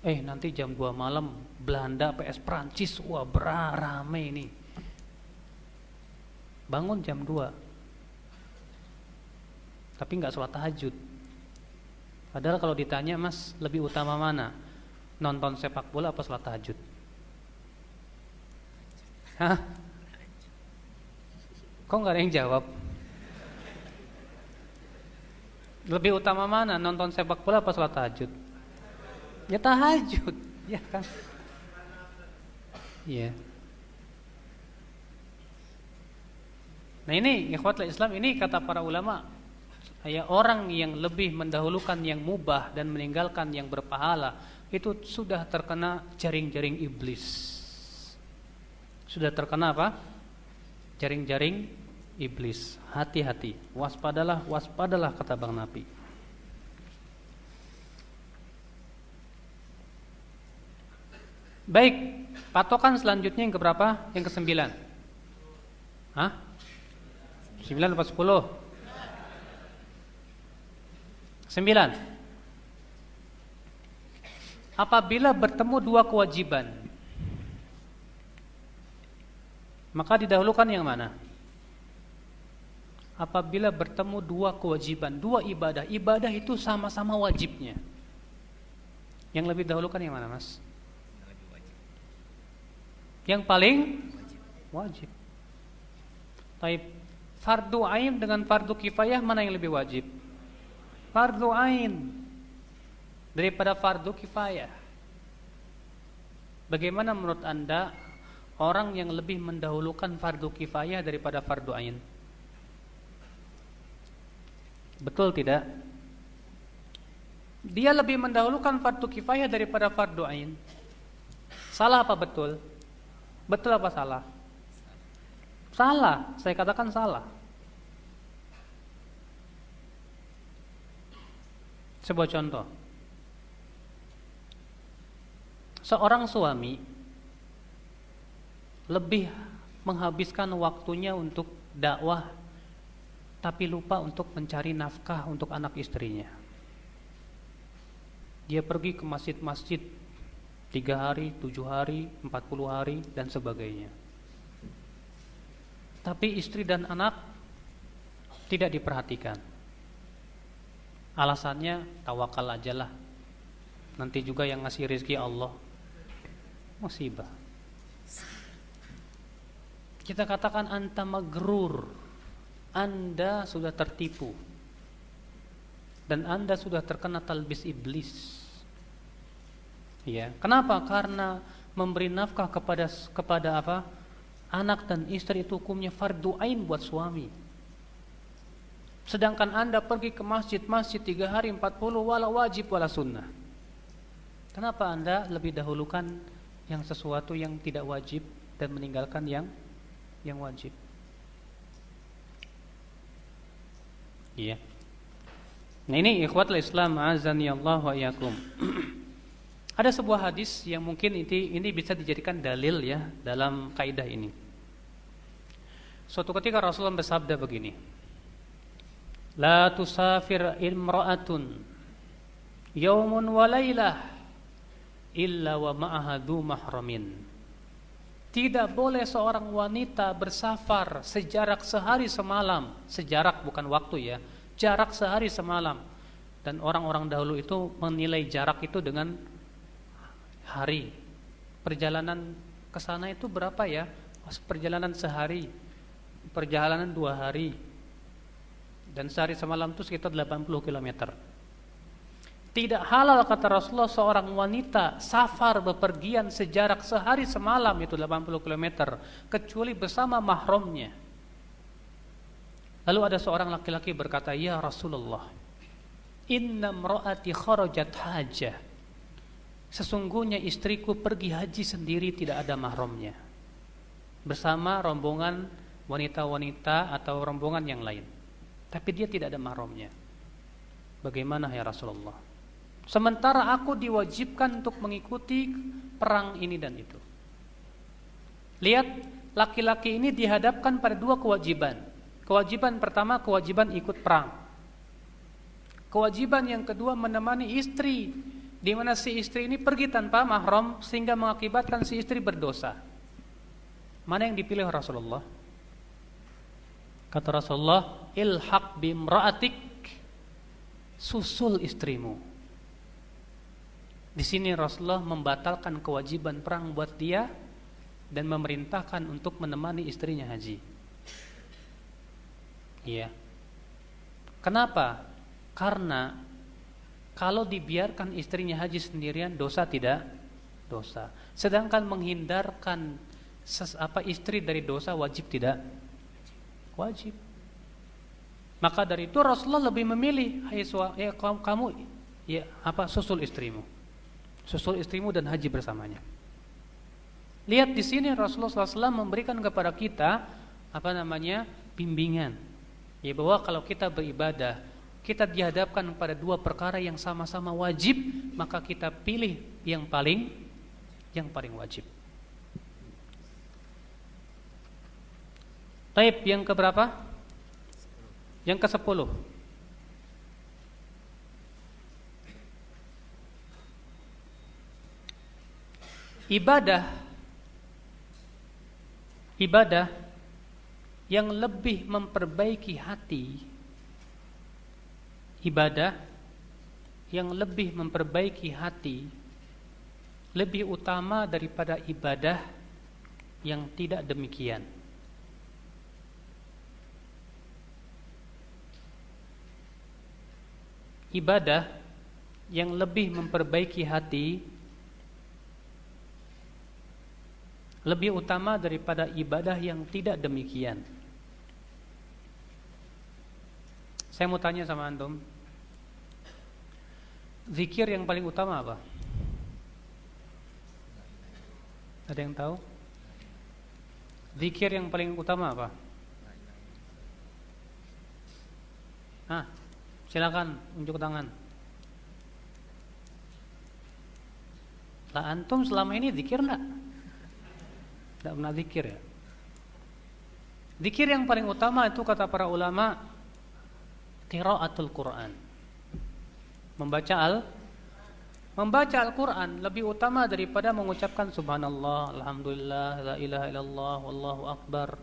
Nanti jam 2 malam Belanda PS Prancis, wah rame ini. Bangun jam 2. Tapi enggak sholat tahajud. Padahal kalau ditanya, Mas, lebih utama mana? Nonton sepak bola apa sholat tahajud? Hah? Kok enggak ada yang jawab? Lebih utama mana? Nonton sepak bola apa sholat tahajud? Ya tahajud, ya kan? Iya. Nah ini ikhwatul Islam, ini kata para ulama, ya orang yang lebih mendahulukan yang mubah dan meninggalkan yang berpahala itu sudah terkena jaring-jaring iblis. Sudah terkena apa? Jaring-jaring iblis. Hati-hati, waspadalah, waspadalah kata Bang Nabi. Baik, patokan selanjutnya yang keberapa? Yang ke-9. Hah? 9 atau 10? 9. Apabila bertemu dua kewajiban, maka didahulukan yang mana? Apabila bertemu dua kewajiban, dua ibadah, ibadah itu sama-sama wajibnya, yang lebih dahulukan yang mana, Mas? Yang paling wajib. Taib, fardu ain dengan fardu kifayah mana yang lebih wajib? Fardu ain daripada fardu kifayah. Bagaimana menurut Anda orang yang lebih mendahulukan fardu kifayah daripada fardu ain? Betul tidak? Dia lebih mendahulukan fardu kifayah daripada fardu ain. Salah apa betul? Betul apa salah? Salah, saya katakan salah. Sebuah contoh. Seorang suami lebih menghabiskan waktunya untuk dakwah, tapi lupa untuk mencari nafkah untuk anak istrinya. Dia pergi ke masjid-masjid 3 hari, 7 hari, 40 hari, dan sebagainya. Tapi istri dan anak tidak diperhatikan. Alasannya tawakal aja lah, nanti juga yang ngasih rezeki Allah. Musibah. Kita katakan anta magrur, Anda sudah tertipu, dan Anda sudah terkena talbis iblis. Ya, kenapa? Karena memberi nafkah kepada apa? Anak dan istri itu hukumnya fardu ain buat suami. Sedangkan Anda pergi ke masjid 3 hari 40 wala wajib wala sunnah. Kenapa Anda lebih dahulukan yang sesuatu yang tidak wajib dan meninggalkan yang wajib? Iya. Nah ini ikhwatul Islam azani Allah wa iyyakum. Ada sebuah hadis yang mungkin ini bisa dijadikan dalil ya dalam kaidah ini. Suatu ketika Rasulullah bersabda begini, la tusafir imra'atun yaumun wa lailah illa wa ma'aha dzu mahramin. Tidak boleh seorang wanita bersafar sejarak sehari semalam, sejarak bukan waktu ya, jarak sehari semalam. Dan orang-orang dahulu itu menilai jarak itu dengan hari. Perjalanan ke sana itu berapa ya? Perjalanan sehari, perjalanan 2 hari, dan sehari semalam itu sekitar 80 km. Tidak halal kata Rasulullah seorang wanita safar bepergian sejarak sehari semalam itu 80 km kecuali bersama mahramnya. Lalu ada seorang laki-laki berkata, ya Rasulullah, inna imra'ati kharajat hajah. Sesungguhnya istriku pergi haji sendiri tidak ada mahramnya, bersama rombongan wanita-wanita atau rombongan yang lain, tapi dia tidak ada mahramnya. Bagaimana ya Rasulullah? Sementara aku diwajibkan untuk mengikuti perang ini dan itu. Lihat, laki-laki ini dihadapkan pada 2 kewajiban. Kewajiban pertama, kewajiban ikut perang. Kewajiban yang kedua menemani istri, di mana si istri ini pergi tanpa mahram sehingga mengakibatkan si istri berdosa. Mana yang dipilih Rasulullah? Kata Rasulullah, ilhaq bimra'atik, susul istrimu. Di sini Rasulullah membatalkan kewajiban perang buat dia dan memerintahkan untuk menemani istrinya haji. Iya. Kenapa? Karena kalau dibiarkan istrinya haji sendirian, dosa tidak? Dosa. Sedangkan menghindarkan istri dari dosa wajib tidak? Wajib. Maka dari itu Rasulullah lebih memilih, kamu susul istrimu. Susul istrimu dan haji bersamanya. Lihat di sini Rasulullah SAW memberikan kepada kita bimbingan. Ya, bahwa kalau kita beribadah, kita dihadapkan pada dua perkara yang sama-sama wajib, maka kita pilih yang paling wajib. Taib yang keberapa? Yang ke-10. Ibadah yang lebih memperbaiki hati, ibadah yang lebih memperbaiki hati lebih utama daripada ibadah yang tidak demikian. Ibadah yang lebih memperbaiki hati lebih utama daripada ibadah yang tidak demikian. Saya mau tanya sama antum, zikir yang paling utama apa? Ada yang tahu? Zikir yang paling utama apa? Silakan unjuk tangan. Lah antum selama ini zikir enggak? Tidak pernah zikir ya. Zikir yang paling utama itu kata para ulama qiraatul Quran. Membaca Al-Quran lebih utama daripada mengucapkan subhanallah, alhamdulillah, la ilaha illallah, wallahu akbar.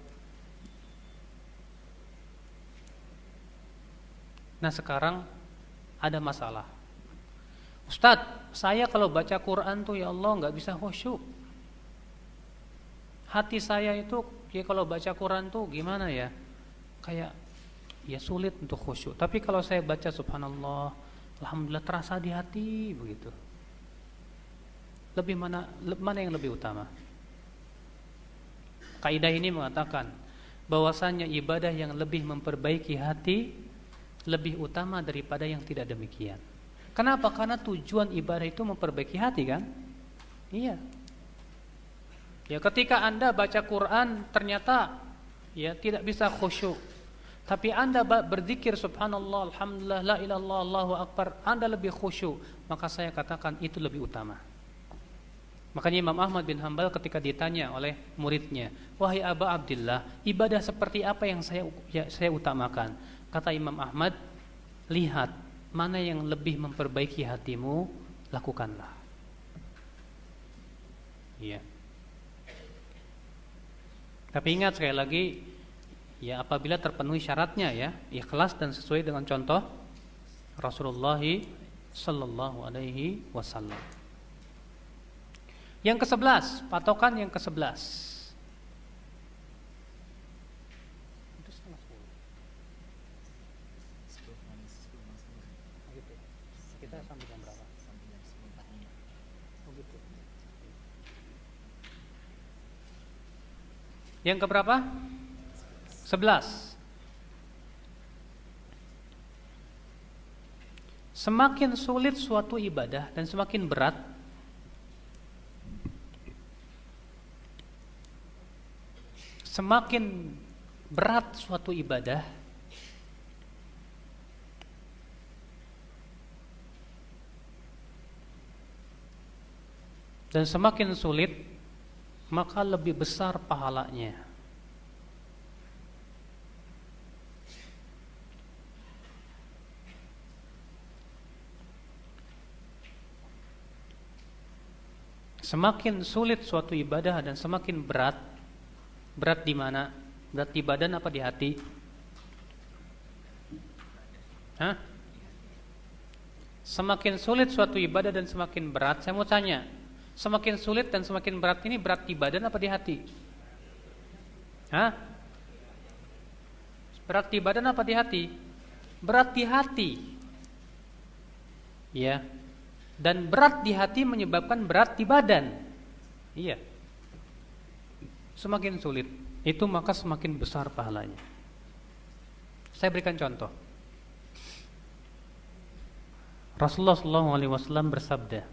Nah sekarang ada masalah. Ustadz, saya kalau baca Quran tuh ya Allah nggak bisa khusyuk. Hati saya itu ya kalau baca Quran tuh gimana ya? Kayak ya sulit untuk khusyuk. Tapi kalau saya baca subhanallah, alhamdulillah terasa di hati begitu. Mana yang lebih utama? Kaidah ini mengatakan bahwasanya ibadah yang lebih memperbaiki hati lebih utama daripada yang tidak demikian. Kenapa? Karena tujuan ibadah itu memperbaiki hati kan? Iya. Ya ketika Anda baca Quran ternyata ya tidak bisa khusyuk. Tapi Anda berzikir subhanallah, alhamdulillah, la ilaha illallah, Allahu akbar, Anda lebih khusyuk, maka saya katakan itu lebih utama. Makanya Imam Ahmad bin Hanbal ketika ditanya oleh muridnya, "Wahai Aba Abdillah, ibadah seperti apa yang saya utamakan?" Kata Imam Ahmad, "Lihat mana yang lebih memperbaiki hatimu, lakukanlah." Iya. Tapi ingat sekali lagi, ya apabila terpenuhi syaratnya ya, ikhlas dan sesuai dengan contoh Rasulullah sallallahu alaihi wasallam. Yang ke-11, patokan yang ke-11. Kita sampai jam berapa? Sampai jam 10.45. Oh gitu. Yang keberapa? 11. Semakin sulit suatu ibadah dan semakin berat, semakin berat suatu ibadah, dan semakin sulit, maka lebih besar pahalanya. Semakin sulit suatu ibadah dan semakin berat. Berat di mana? Berat di badan apa di hati? Hah? Semakin sulit suatu ibadah dan semakin berat. Saya mau tanya, semakin sulit dan semakin berat ini berat di badan apa di hati? Hah? Berat di badan apa di hati? Berat di hati. Ya. Dan berat di hati menyebabkan berat di badan. Iya. Semakin sulit itu maka semakin besar pahalanya. Saya berikan contoh. Rasulullah SAW bersabda,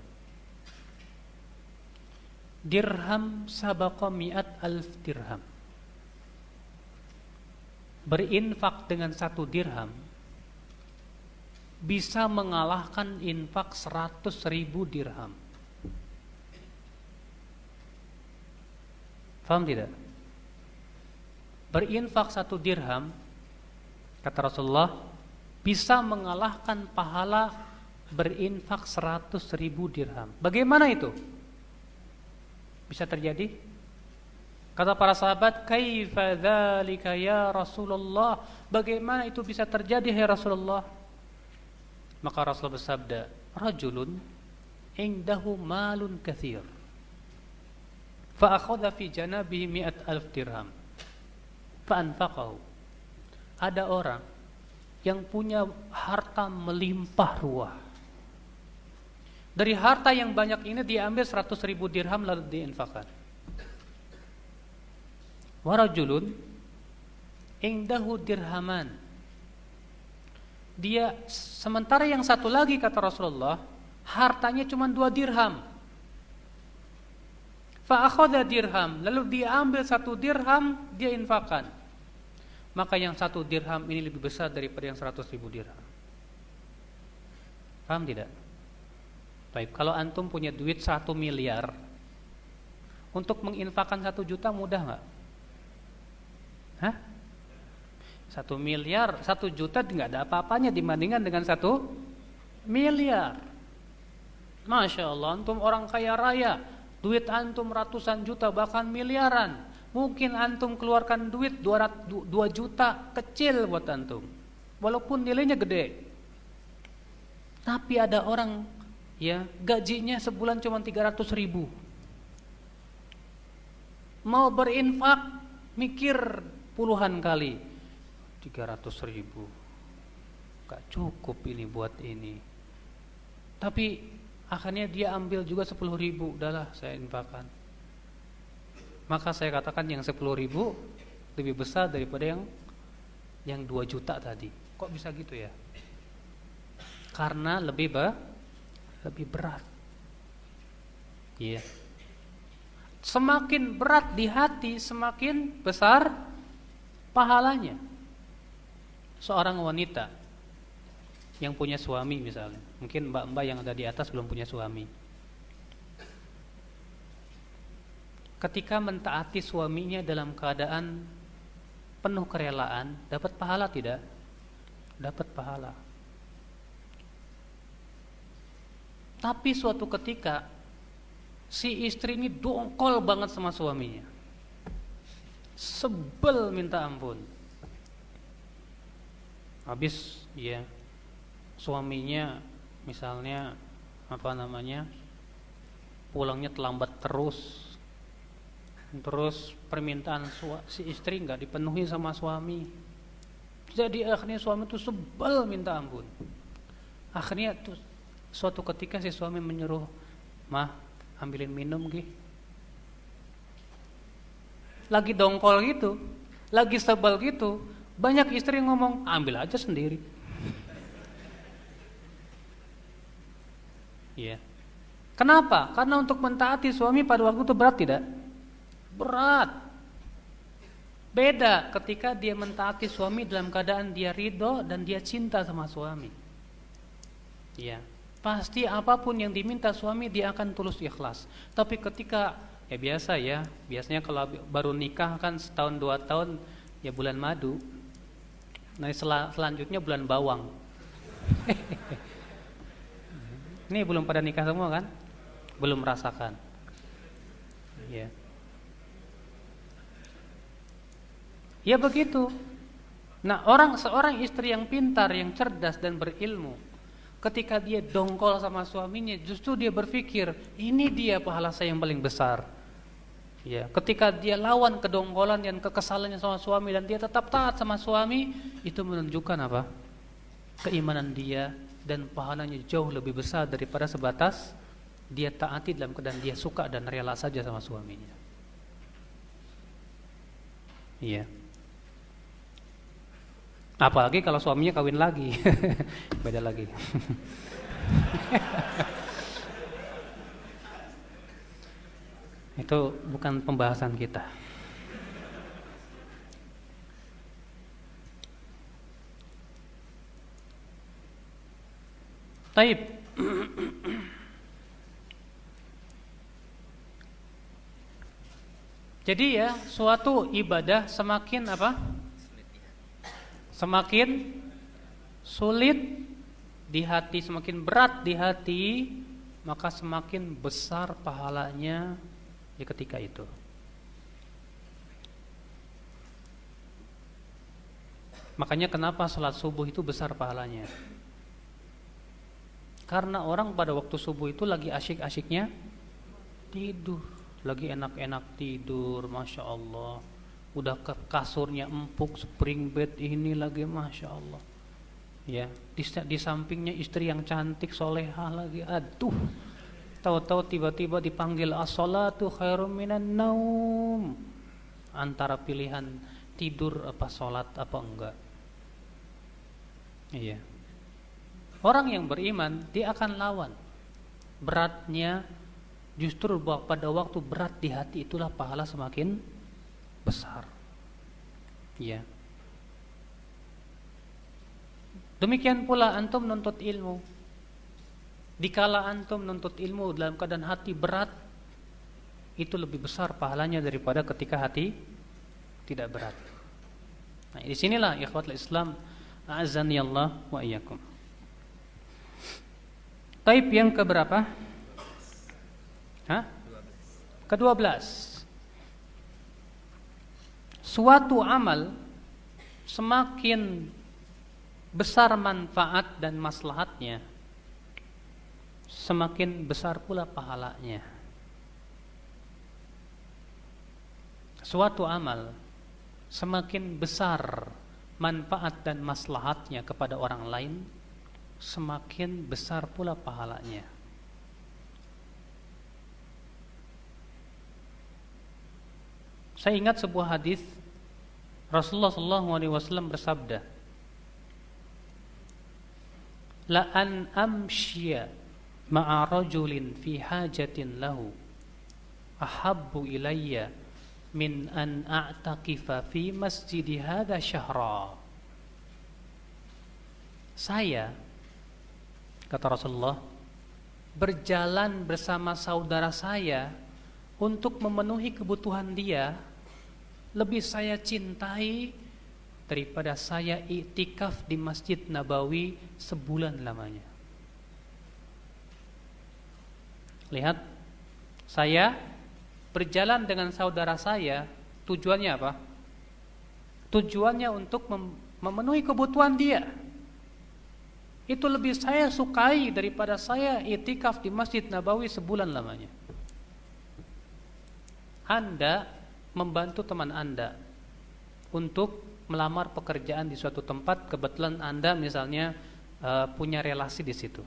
dirham sabaqa mi'at alf dirham. Berinfak dengan 1 dirham bisa mengalahkan infak 100.000 dirham. Faham tidak? Berinfak 1 dirham, kata Rasulullah, bisa mengalahkan pahala berinfak 100.000 dirham. Bagaimana itu bisa terjadi? Kata para sahabat, kaifa dzalika ya Rasulullah? Bagaimana itu bisa terjadi ya Rasulullah? Maka Rasulullah bersabda, rajulun indahu malun katsir fa akhadha fi janabihi 100,000 dirham fa anfaqahu. Ada orang yang punya harta melimpah ruah. Dari harta yang banyak ini diambil 100.000 dirham lalu diinfakkan. Warajulun indahu dirhaman. Dia sementara yang satu lagi kata Rasulullah hartanya cuma 2 dirham. Fa akhadha dirham, lalu dia ambil 1 dirham dia infakkan. Maka yang 1 dirham ini lebih besar daripada yang 100.000 dirham. Paham tidak? Baik, kalau antum punya duit 1 miliar, untuk menginfakkan 1 juta mudah enggak? Hah? 1 miliar, 1 juta enggak ada apa-apanya dibandingkan dengan 1 miliar. Masya Allah, antum orang kaya raya, duit antum ratusan juta bahkan miliaran. Mungkin antum keluarkan duit 2 juta, kecil buat antum, walaupun nilainya gede. Tapi ada orang ya gajinya sebulan cuma 300.000, mau berinfak mikir puluhan kali, 300.000 gak cukup ini buat ini. Tapi akhirnya dia ambil juga 10.000, udahlah saya infakkan. Maka saya katakan yang 10.000 lebih besar daripada yang 2 juta tadi. Kok bisa gitu ya? Karena lebih berat. Iya. Yeah. Semakin berat di hati, semakin besar pahalanya. Seorang wanita yang punya suami misalnya, mungkin mbak-mbak yang ada di atas belum punya suami. Ketika mentaati suaminya dalam keadaan penuh kerelaan, dapat pahala tidak? Dapat pahala. Tapi suatu ketika si istri ini dongkol banget sama suaminya, sebel minta ampun. Habis ya suaminya misalnya pulangnya terlambat terus permintaan si istri nggak dipenuhi sama suami. Jadi akhirnya suami itu sebel minta ampun. Akhirnya tuh suatu ketika si suami menyuruh, "Mah, ambilin minum gih." Lagi dongkol gitu, lagi sebel gitu, banyak istri ngomong, "Ambil aja sendiri." Iya. Kenapa? Karena untuk mentaati suami pada waktu itu berat tidak? Berat. Beda ketika dia mentaati suami dalam keadaan dia ridho dan dia cinta sama suami. Iya. Pasti apapun yang diminta suami dia akan tulus ikhlas. Tapi ketika biasanya kalau baru nikah kan setahun 2 tahun ya bulan madu. Nah selanjutnya bulan bawang. Ini belum pada nikah semua kan? Belum merasakan. Ya. Ya begitu. Nah, seorang istri yang pintar, yang cerdas dan berilmu, ketika dia dongkol sama suaminya, justru dia berpikir, ini dia pahala saya yang paling besar. Ya, ketika dia lawan kedongkolan dan kekesalannya sama suami dan dia tetap taat sama suami, itu menunjukkan apa? Keimanan dia dan pahalanya jauh lebih besar daripada sebatas dia taati dalam keadaan dia suka dan rela saja sama suaminya. Iya. Apalagi kalau suaminya kawin lagi. Beda lagi. Itu bukan pembahasan kita. Taib. Jadi ya, suatu ibadah semakin apa? Semakin sulit di hati, semakin berat di hati, maka semakin besar pahalanya di ketika itu. Makanya kenapa salat subuh itu besar pahalanya? Karena orang pada waktu subuh itu lagi asyik-asyiknya tidur, lagi enak-enak tidur, Masya Allah. Udah ke kasurnya empuk, spring bed ini lagi, Masya Allah. Ya, di sampingnya istri yang cantik, solehah lagi. Aduh, tahu-tahu tiba-tiba dipanggil as-salatu khairum minan naum. Antara pilihan tidur apa sholat apa enggak. Iya. Orang yang beriman dia akan lawan beratnya. Justru pada waktu berat di hati itulah pahala semakin besar. Ya. Demikian pula antum nuntut ilmu. Dikala antum nuntut ilmu dalam keadaan hati berat, itu lebih besar pahalanya daripada ketika hati tidak berat. Nah, di sinilah ikhwatul Islam, a'azzani Allah wa iyyakum. Taib yang keberapa? Ke-12. Suatu amal semakin besar manfaat dan maslahatnya, semakin besar pula pahalanya. Suatu amal semakin besar manfaat dan maslahatnya kepada orang lain, semakin besar pula pahalanya. Saya ingat sebuah hadis Rasulullah SAW bersabda, la an amshiya ma'a rajulin fi hajatin lahu ahabbu ilayya min an a'taqifa fi masjidi hadha syahra. Saya, kata Rasulullah, berjalan bersama saudara saya untuk memenuhi kebutuhan dia, lebih saya cintai daripada saya iktikaf di Masjid Nabawi sebulan lamanya. Lihat, saya berjalan dengan saudara saya, tujuannya apa? Tujuannya untuk memenuhi kebutuhan dia. Itu lebih saya sukai daripada saya iktikaf di Masjid Nabawi sebulan lamanya. Anda membantu teman Anda untuk melamar pekerjaan di suatu tempat, kebetulan Anda misalnya punya relasi di situ.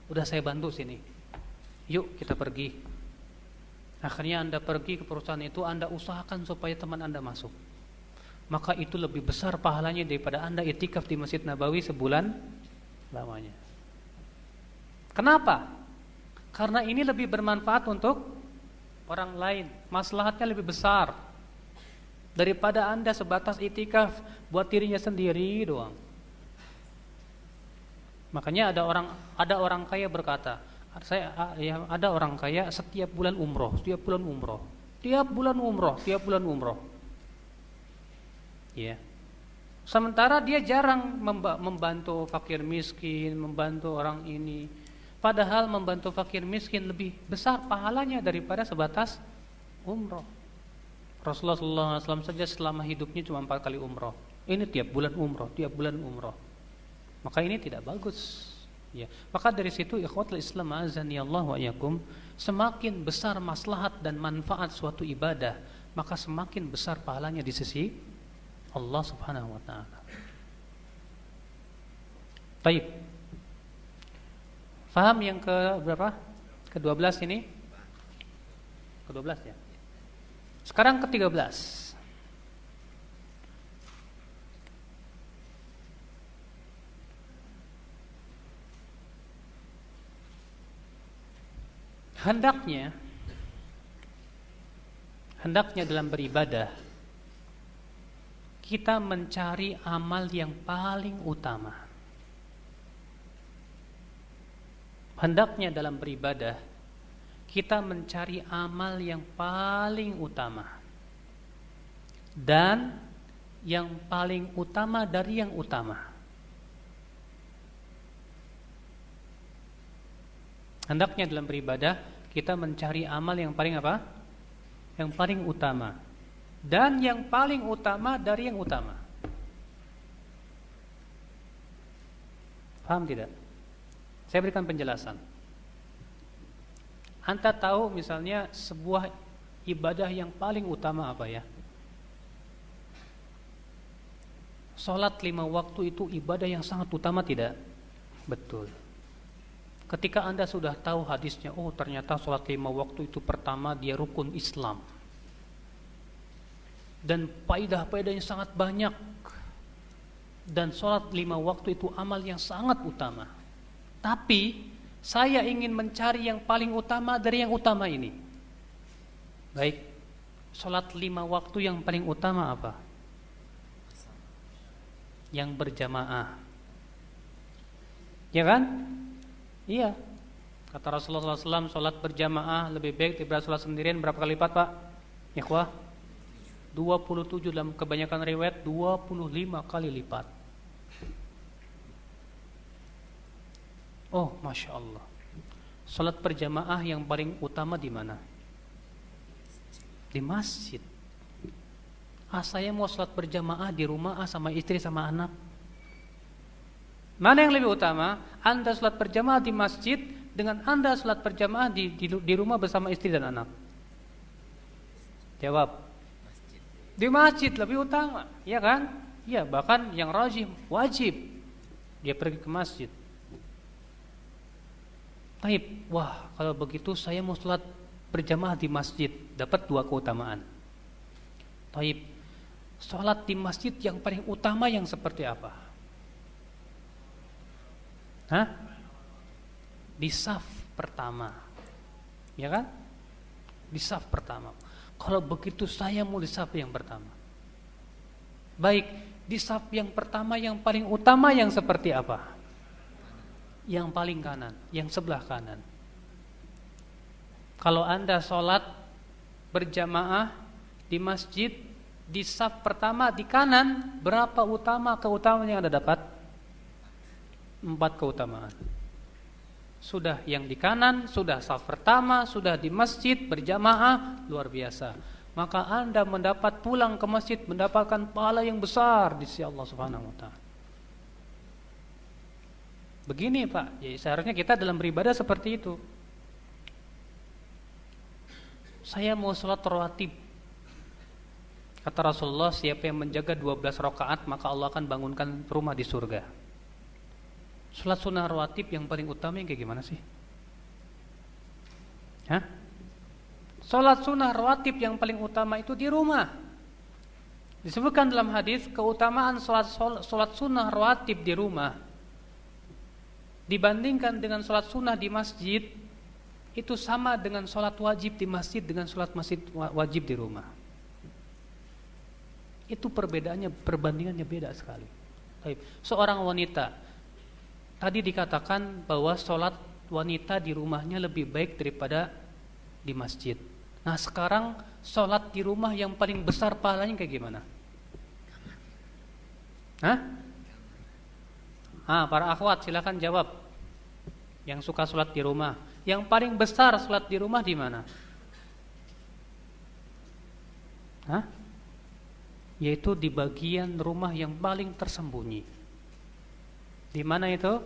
Udah saya bantu sini. Yuk kita pergi. Akhirnya Anda pergi ke perusahaan itu, Anda usahakan supaya teman Anda masuk. Maka itu lebih besar pahalanya daripada Anda iktikaf di Masjid Nabawi sebulan lamanya. Kenapa? Karena ini lebih bermanfaat untuk orang lain, maslahatnya lebih besar daripada Anda sebatas iktikaf buat dirinya sendiri doang. Makanya ada orang kaya berkata, ada orang kaya setiap bulan umroh. Ya. Sementara dia jarang membantu fakir miskin, membantu orang ini. Padahal membantu fakir miskin lebih besar pahalanya daripada sebatas Umroh. Rasulullah SAW saja selama hidupnya cuma 4 kali umroh. Ini tiap bulan umroh, tiap bulan umroh. Maka ini tidak bagus. Ya. Maka dari situ ikhwatul Islam azani Allah wa iyyakum, semakin besar maslahat dan manfaat suatu ibadah, maka semakin besar pahalanya di sisi Allah Subhanahu wa taala. Baik. Faham yang ke berapa? Ke-12 ini? Ke-12 ya. Sekarang ke-13. Hendaknya dalam beribadah kita mencari amal yang paling utama. Hendaknya dalam beribadah kita mencari amal yang paling utama dan yang paling utama dari yang utama. Hendaknya dalam beribadah kita mencari amal yang paling apa? Yang paling utama. Dan yang paling utama dari yang utama. Paham tidak? Saya berikan penjelasan. Anda tahu misalnya sebuah ibadah yang paling utama apa ya? Salat 5 waktu itu ibadah yang sangat utama tidak? Betul. Ketika Anda sudah tahu hadisnya, oh ternyata sholat 5 waktu itu pertama dia rukun Islam. Dan faedah-faedahnya sangat banyak. Dan sholat 5 waktu itu amal yang sangat utama. Tapi saya ingin mencari yang paling utama dari yang utama ini. Baik, sholat 5 waktu yang paling utama apa? Yang berjamaah. Ya kan? Iya. Kata Rasulullah SAW, sholat berjamaah lebih baik daripada sholat sendirian. Berapa kali lipat, Pak? Ikhwah? 27, dalam kebanyakan riwayat 25 kali lipat. Oh, Masya Allah. Sholat berjamaah yang paling utama di mana? Di masjid. Saya mau sholat berjamaah di rumah sama istri sama anak. Mana yang lebih utama? Anda sholat berjamaah di masjid dengan Anda sholat berjamaah di rumah bersama istri dan anak? Jawab. Di masjid lebih utama, ya kan? Ya, bahkan yang rajih wajib dia pergi ke masjid. Taib, wah kalau begitu saya mau sholat berjamaah di masjid, dapat 2 keutamaan. Taib, sholat di masjid yang paling utama yang seperti apa? Di saf pertama. Ya kan? Di saf pertama. Kalau begitu saya mau di saf yang pertama. Baik, di saf yang pertama yang paling utama yang seperti apa? Yang paling kanan, yang sebelah kanan. Kalau Anda sholat berjamaah di masjid, di saf pertama di kanan, berapa keutamaan yang Anda dapat? 4 keutamaan. Sudah yang di kanan, sudah saf pertama, sudah di masjid berjamaah, luar biasa. Maka Anda mendapat pulang ke masjid mendapatkan pahala yang besar di sisi Allah Subhanahu wa taala. Begini, Pak. Jadi seharusnya kita dalam beribadah seperti itu. Saya mau sholat rawatib. Kata Rasulullah, siapa yang menjaga 12 rakaat maka Allah akan bangunkan rumah di surga. Sholat sunnah rawatib yang paling utama yang kayak gimana sih? Sholat sunnah rawatib yang paling utama itu di rumah. Disebutkan dalam hadis keutamaan sholat sunnah rawatib di rumah dibandingkan dengan sholat sunnah di masjid itu sama dengan sholat wajib di masjid dengan sholat masjid wajib di rumah. Itu perbandingannya beda sekali. Seorang wanita tadi dikatakan bahwa sholat wanita di rumahnya lebih baik daripada di masjid. Nah sekarang sholat di rumah yang paling besar pahalanya kayak gimana? Para akhwat silakan jawab. Yang suka sholat di rumah, yang paling besar sholat di rumah di mana? Hah? Yaitu di bagian rumah yang paling tersembunyi. Di mana itu?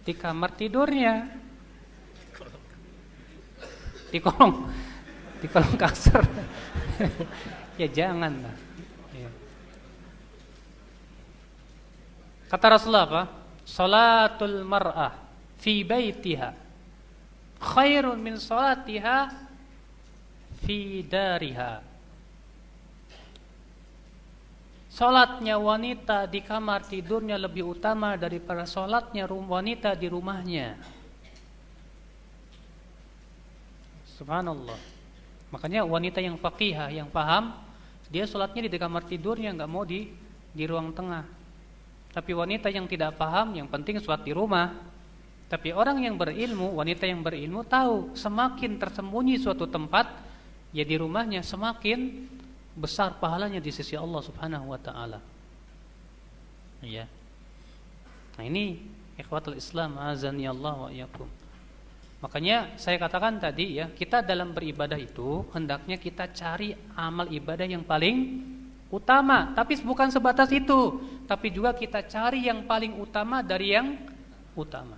Di kamar tidurnya. Di kolong kasur. Ya jangan lah. Ya. Kata Rasulullah apa? Salatul mar'ah fi baitiha khairun min salatiha fi dariha. Salatnya wanita di kamar tidurnya lebih utama daripada salatnya wanita di rumahnya. Subhanallah. Makanya wanita yang faqihah, yang paham, dia salatnya di kamar tidurnya, enggak mau di ruang tengah. Tapi wanita yang tidak paham, yang penting salat di rumah. Tapi orang yang berilmu, wanita yang berilmu tahu semakin tersembunyi suatu tempat, ya di rumahnya semakin besar pahalanya di sisi Allah Subhanahu wa taala. Ya. Nah, ini ikhwatul Islam azani Allah wa iyyakum. Makanya saya katakan tadi ya, kita dalam beribadah itu hendaknya kita cari amal ibadah yang paling utama, tapi bukan sebatas itu, tapi juga kita cari yang paling utama dari yang utama.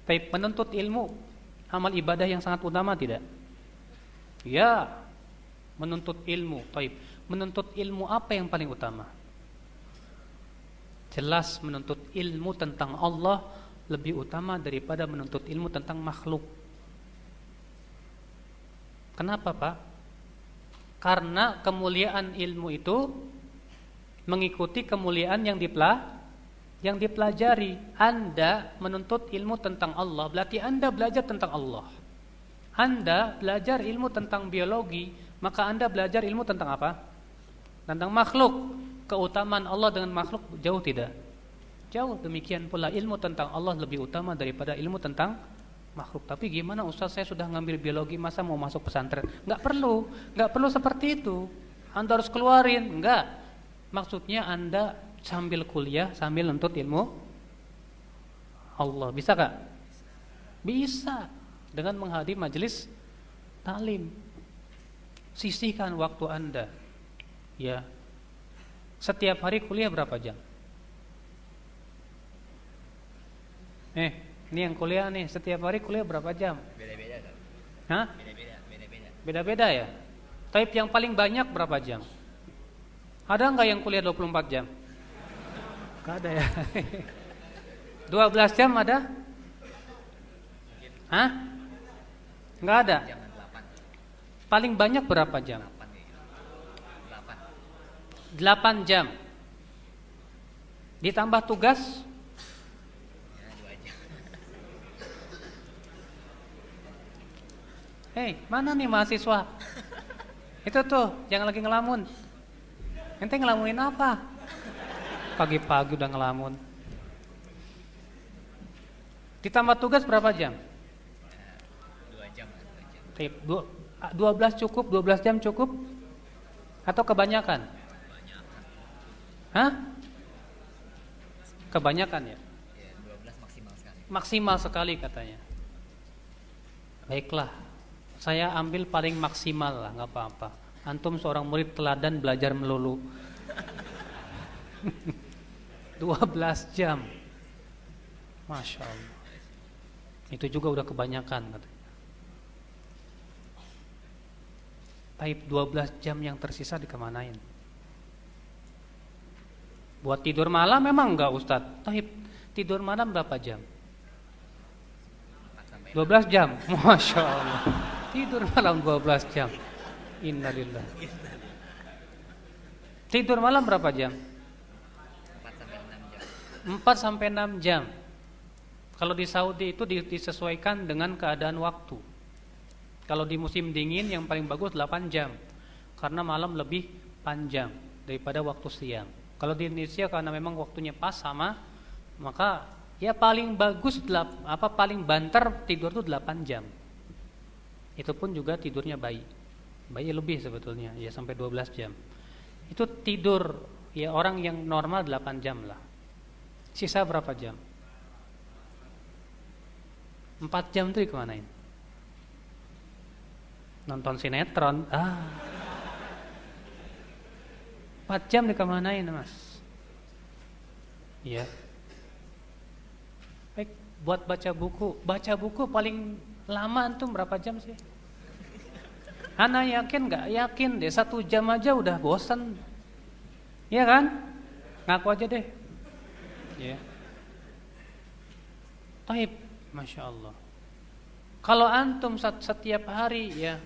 Baik, menuntut ilmu amal ibadah yang sangat utama tidak? Ya, menuntut ilmu. Baik, menuntut ilmu apa yang paling utama? Jelas menuntut ilmu tentang Allah lebih utama daripada menuntut ilmu tentang makhluk. Kenapa, Pak? Karena kemuliaan ilmu itu mengikuti kemuliaan yang dipelajari. Anda menuntut ilmu tentang Allah, berarti Anda belajar tentang Allah. Anda belajar ilmu tentang biologi, maka Anda belajar ilmu tentang apa? Tentang makhluk. Keutamaan Allah dengan makhluk jauh tidak? Jauh. Demikian pula ilmu tentang Allah lebih utama daripada ilmu tentang makhluk. Tapi gimana Ustaz, saya sudah ngambil biologi, masa mau masuk pesantren? Enggak perlu seperti itu. Anda harus keluarin, enggak. Maksudnya Anda sambil kuliah, sambil nuntut ilmu Allah. Bisa gak? Bisa. Dengan menghadiri majelis taklim. Sisihkan waktu Anda. Ya. Setiap hari kuliah berapa jam? Ini yang kuliah nih, setiap hari kuliah berapa jam? Beda-beda kan? Hah? Beda-beda ya? Tapi yang paling banyak berapa jam? Ada enggak yang kuliah 24 jam? Enggak ada ya. 12 jam ada? Hah? Enggak ada. Paling banyak berapa jam? 8 jam. Ditambah tugas? Hei, mana nih mahasiswa? Itu tuh, yang lagi ngelamun. Ente ngelamunin apa? Pagi-pagi udah ngelamun. Ditambah tugas berapa jam? 2 jam. 12 cukup? 12 jam cukup? Atau kebanyakan? Hah? Kebanyakan ya? 12 maksimal sekali. Maksimal sekali katanya. Baiklah, saya ambil paling maksimal lah, nggak apa-apa. Antum seorang murid teladan, belajar melulu. 12 jam. Masya Allah. Itu juga udah kebanyakan katanya. Taib 12 jam yang tersisa dikemanain? Buat tidur malam memang enggak Ustadz. Taib tidur malam berapa jam? 12 jam. Masya Allah. Tidur malam 12 jam. Innalillah. Tidur malam berapa jam? 4 sampai 6 jam. Kalau di Saudi itu disesuaikan dengan keadaan waktu. Kalau di musim dingin yang paling bagus 8 jam. Karena malam lebih panjang daripada waktu siang. Kalau di Indonesia karena memang waktunya pas sama, maka ya paling bagus paling banter tidur itu 8 jam. Itu pun juga tidurnya bayi. Bayi lebih sebetulnya, ya sampai 12 jam. Itu tidur ya orang yang normal 8 jam lah. Sisa berapa jam? 4 jam itu dikemanain? Nonton sinetron. 4 jam dikemanain, Mas? Iya. Baik, buat baca buku. Baca buku paling lama antum berapa jam sih? Ana yakin nggak? Yakin deh, 1 jam aja udah bosan. Iya kan? Ngaku aja deh. Ya. Taib, Masya Allah. Kalau antum setiap hari ya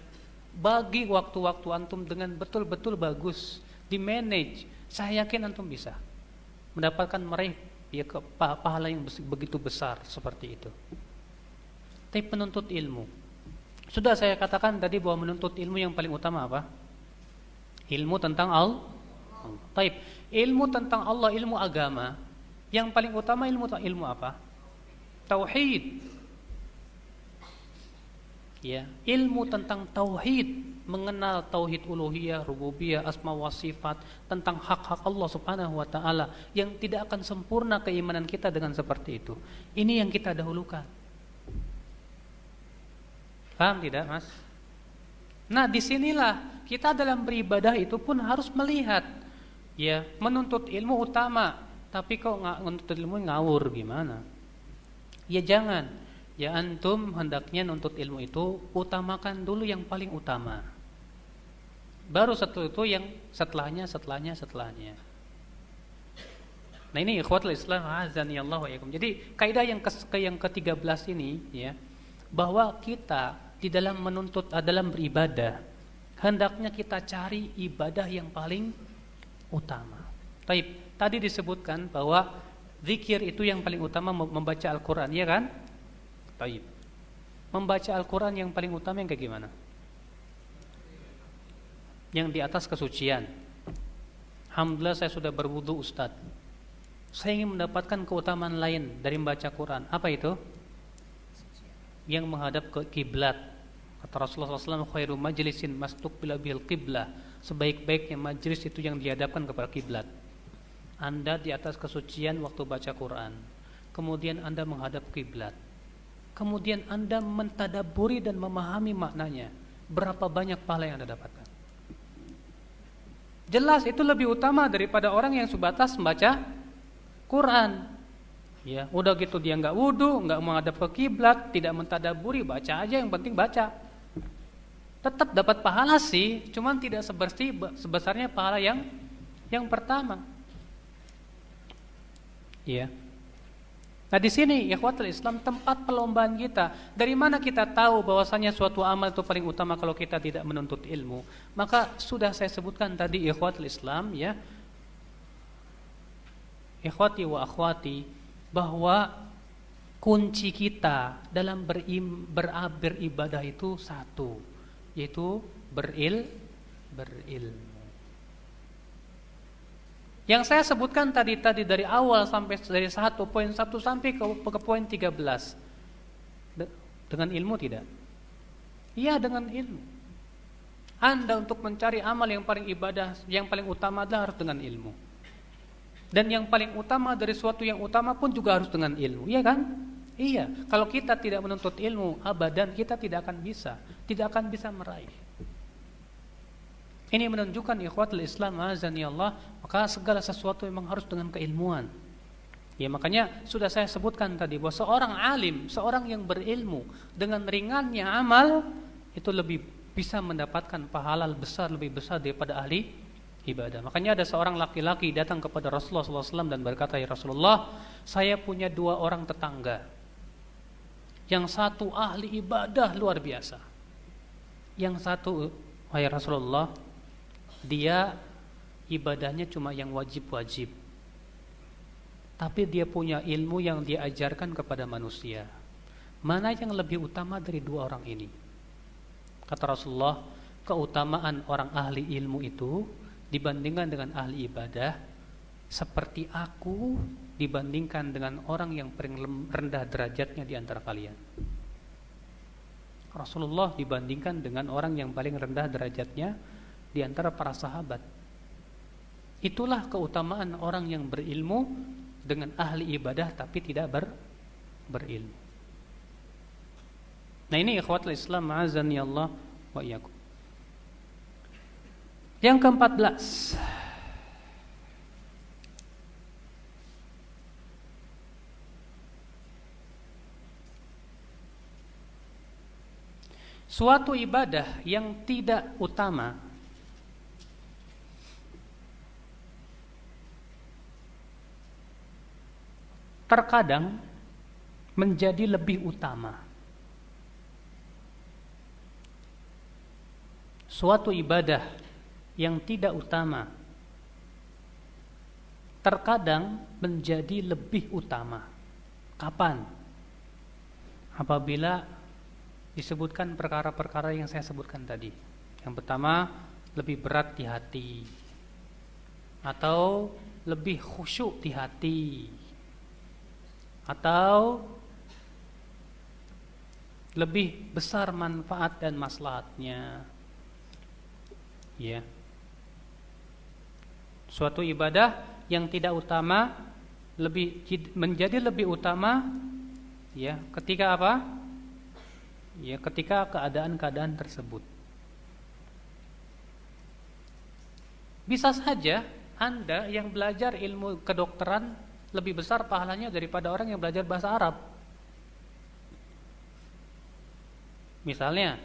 bagi waktu-waktu antum dengan betul-betul bagus, di manage, saya yakin antum bisa mendapatkan meraih ya pahala yang begitu besar seperti itu. Tapi penuntut ilmu, sudah saya katakan tadi bahwa menuntut ilmu yang paling utama apa? Ilmu tentang Allah. Taib, ilmu tentang Allah, ilmu agama, yang paling utama ilmu apa? Tauhid. Ya, ilmu tentang tauhid, mengenal tauhid uluhiyah, rububiyah, asma wa sifat, tentang hak-hak Allah Subhanahu wa taala yang tidak akan sempurna keimanan kita dengan seperti itu. Ini yang kita dahulukan. Paham tidak, Mas? Nah, disinilah kita dalam beribadah itu pun harus melihat, ya, menuntut ilmu utama, tapi kok menuntut ilmu ngawur gimana? Ya jangan. Ya antum hendaknya nuntut ilmu itu utamakan dulu yang paling utama. Baru setelah itu yang setelahnya. Nah ini ikhwatul Islam azani Allah wa iyyakum. Jadi kaidah yang ke-13 ini ya, bahwa kita di dalam dalam beribadah hendaknya kita cari ibadah yang paling utama. Baik, tadi disebutkan bahwa zikir itu yang paling utama membaca Al-Qur'an, ya kan? Baik. Membaca Al-Quran yang paling utama yang kayak gimana? Yang di atas kesucian. Alhamdulillah saya sudah berwudu, Ustaz. Saya ingin mendapatkan keutamaan lain dari membaca Quran. Apa itu? Yang menghadap ke kiblat. Kata Rasulullah SAW, khairu majlisin mastuqbila bil qiblah. Sebaik-baiknya majlis itu yang dihadapkan kepada kiblat. Anda di atas kesucian waktu baca Quran. Kemudian Anda menghadap kiblat. Kemudian Anda mentadabburi dan memahami maknanya. Berapa banyak pahala yang Anda dapatkan? Jelas itu lebih utama daripada orang yang sebatas membaca Quran. Ya, udah gitu dia enggak wudu, enggak menghadap ke kiblat, tidak mentadabburi, baca aja yang penting baca. Tetap dapat pahala sih, cuman tidak sebesarnya pahala yang pertama. Ya. Nah di sini ikhwatul Islam tempat perlombaan kita. Dari mana kita tahu bahwasanya suatu amal itu paling utama kalau kita tidak menuntut ilmu? Maka sudah saya sebutkan tadi ikhwatul Islam ya. Ikhwati wa akhwati, bahwa kunci kita dalam beribadah itu satu, yaitu berilmu. Yang saya sebutkan tadi dari awal sampai dari poin 1 sampai ke poin 13. Dengan ilmu tidak? Iya, dengan ilmu. Anda untuk mencari amal yang paling ibadah, yang paling utama adalah harus dengan ilmu. Dan yang paling utama dari suatu yang utama pun juga harus dengan ilmu, iya kan? Iya. Kalau kita tidak menuntut ilmu, abadan kita tidak akan bisa meraih. Ini menunjukkan ikhwatul Islam azani Allah, maka segala sesuatu memang harus dengan keilmuan. Ya makanya sudah saya sebutkan tadi bahwa seorang alim, seorang yang berilmu dengan ringannya amal itu lebih bisa mendapatkan pahala lebih besar daripada ahli ibadah. Makanya ada seorang laki-laki datang kepada Rasulullah SAW dan berkata, ya Rasulullah, saya punya 2 orang tetangga. Yang satu ahli ibadah luar biasa. Yang satu, wahai Rasulullah, dia ibadahnya cuma yang wajib-wajib. Tapi dia punya ilmu yang dia ajarkan kepada manusia. Mana yang lebih utama dari 2 orang ini? Kata Rasulullah, keutamaan orang ahli ilmu itu dibandingkan dengan ahli ibadah seperti aku dibandingkan dengan orang yang paling rendah derajatnya di antara kalian. Rasulullah dibandingkan dengan orang yang paling rendah derajatnya di antara para sahabat. Itulah keutamaan orang yang berilmu dengan ahli ibadah tapi tidak berilmu. Nah ini ikhwatul Islam azani Allah wa iyyakum. Yang ke-14, suatu ibadah yang tidak utama terkadang menjadi lebih utama. Suatu ibadah yang tidak utama terkadang menjadi lebih utama. Kapan? Apabila disebutkan perkara-perkara yang saya sebutkan tadi. Yang pertama, lebih berat di hati, atau lebih khusyuk di hati, atau lebih besar manfaat dan maslahatnya. Ya. Suatu ibadah yang tidak utama menjadi lebih utama, ya, ketika apa? Ya, ketika keadaan-keadaan tersebut. Bisa saja Anda yang belajar ilmu kedokteran lebih besar pahalanya daripada orang yang belajar bahasa Arab. Misalnya,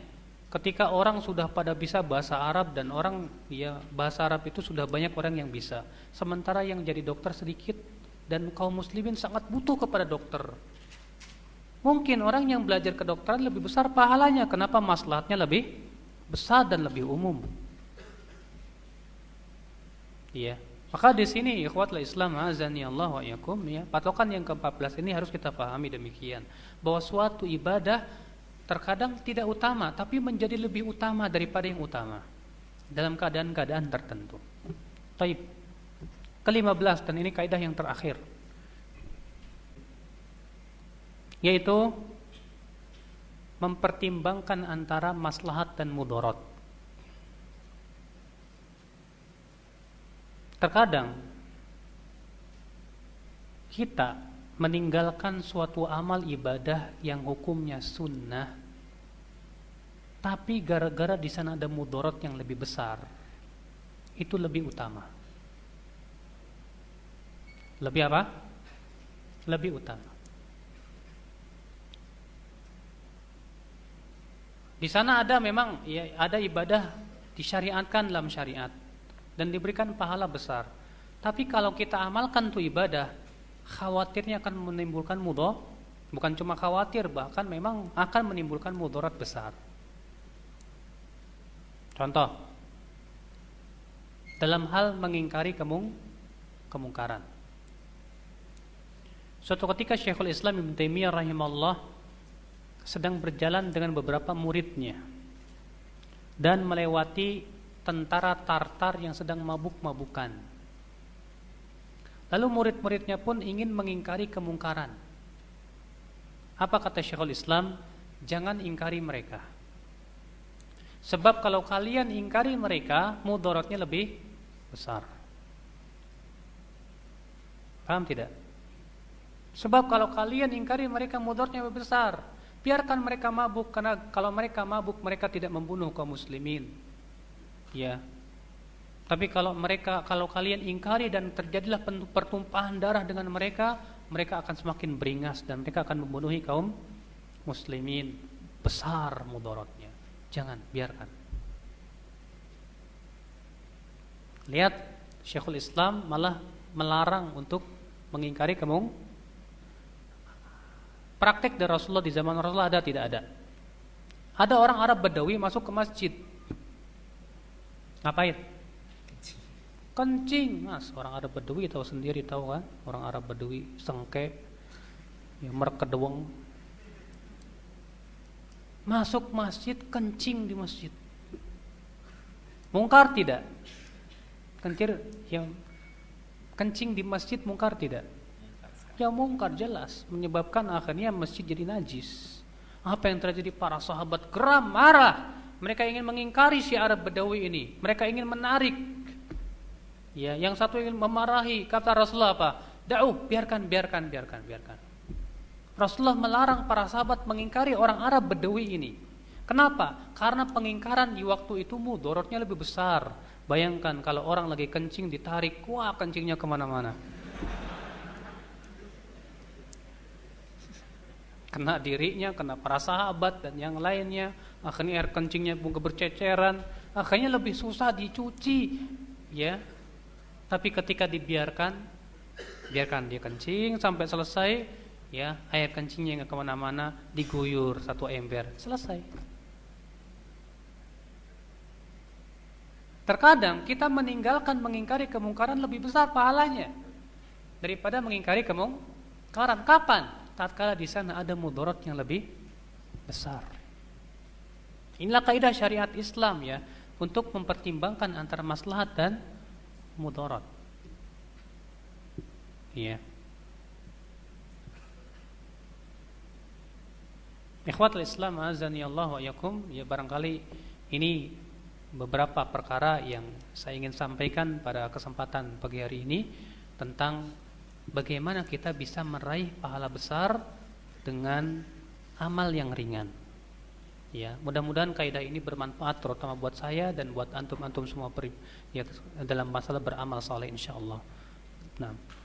ketika orang sudah pada bisa bahasa Arab dan orang, ya, bahasa Arab itu sudah banyak orang yang bisa. Sementara yang jadi dokter sedikit dan kaum muslimin sangat butuh kepada dokter. Mungkin orang yang belajar kedokteran lebih besar pahalanya. Kenapa? Maslahatnya lebih besar dan lebih umum. Iya. Maka di sini ikhwatul Islam azani Allah wa iyyakum, ya, patokan yang ke-14 ini harus kita pahami demikian, bahwa suatu ibadah terkadang tidak utama tapi menjadi lebih utama daripada yang utama dalam keadaan-keadaan tertentu. Taib. Ke-15, dan ini kaidah yang terakhir, yaitu mempertimbangkan antara maslahat dan mudarat. Terkadang kita meninggalkan suatu amal ibadah yang hukumnya sunnah, tapi gara-gara di sana ada mudarat yang lebih besar, itu lebih utama. Lebih apa? Lebih utama. Di sana ada memang, ya, ada ibadah disyariatkan dalam syariat dan diberikan pahala besar. Tapi kalau kita amalkan tuh ibadah, khawatirnya akan menimbulkan mudarat, bukan cuma khawatir, bahkan memang akan menimbulkan mudarat besar. Contoh, dalam hal mengingkari kemungkaran. Suatu ketika Syekhul Islam Ibnu Taimiyah rahimahullah sedang berjalan dengan beberapa muridnya dan melewati tentara Tartar yang sedang mabuk-mabukan. Lalu murid-muridnya pun ingin mengingkari kemungkaran. Apa kata Syekhul Islam? Jangan ingkari mereka. Sebab kalau kalian ingkari mereka, mudaratnya lebih besar. Paham tidak? Sebab kalau kalian ingkari mereka, mudaratnya lebih besar. Biarkan mereka mabuk, karena kalau mereka mabuk, mereka tidak membunuh kaum muslimin. Ya. Tapi kalau kalian ingkari dan terjadilah pertumpahan darah dengan mereka, mereka akan semakin beringas dan mereka akan membunuhi kaum muslimin. Besar mudaratnya. Jangan, biarkan. Lihat, Syekhul Islam malah melarang untuk mengingkari praktek dari Rasulullah. Di zaman Rasulullah ada, tidak ada? Ada orang Arab Badawi masuk ke masjid. Ngapain? Kencing. Mas, orang Arab Badawi tahu sendiri, tahu kan? Orang Arab Badawi sengke, ya, merkedeweng. Masuk masjid, kencing di masjid. Mungkar tidak? Kencing di masjid mungkar tidak? Ya mungkar jelas, menyebabkan akhirnya masjid jadi najis. Apa yang terjadi? Para sahabat geram, marah. Mereka ingin mengingkari si Arab Badawi ini. Mereka ingin menarik. Ya, yang satu ingin memarahi. Kata Rasulullah apa? Biarkan. Rasulullah melarang para sahabat mengingkari orang Arab Badawi ini. Kenapa? Karena pengingkaran di waktu itu mudorotnya lebih besar. Bayangkan kalau orang lagi kencing ditarik, wah kencingnya kemana-mana. Kena dirinya, kena para sahabat dan yang lainnya. Akhirnya air kencingnya pun berceceran. Akhirnya lebih susah dicuci, ya. Tapi ketika biarkan dia kencing sampai selesai, ya air kencingnya nggak kemana-mana, diguyur satu ember, selesai. Terkadang kita mengingkari kemungkaran lebih besar pahalanya daripada mengingkari kemungkaran. Kapan? Tatkala di sana ada mudarat yang lebih besar. Inilah kaidah syariat Islam ya, untuk mempertimbangkan antara maslahat dan mudarat. Iya. Ikhwatul Islam azani Allah wa yakum, ya barangkali ini beberapa perkara yang saya ingin sampaikan pada kesempatan pagi hari ini tentang bagaimana kita bisa meraih pahala besar dengan amal yang ringan. Ya, mudah-mudahan kaidah ini bermanfaat terutama buat saya dan buat antum-antum semua ya, dalam masalah beramal saleh insyaallah. Nah.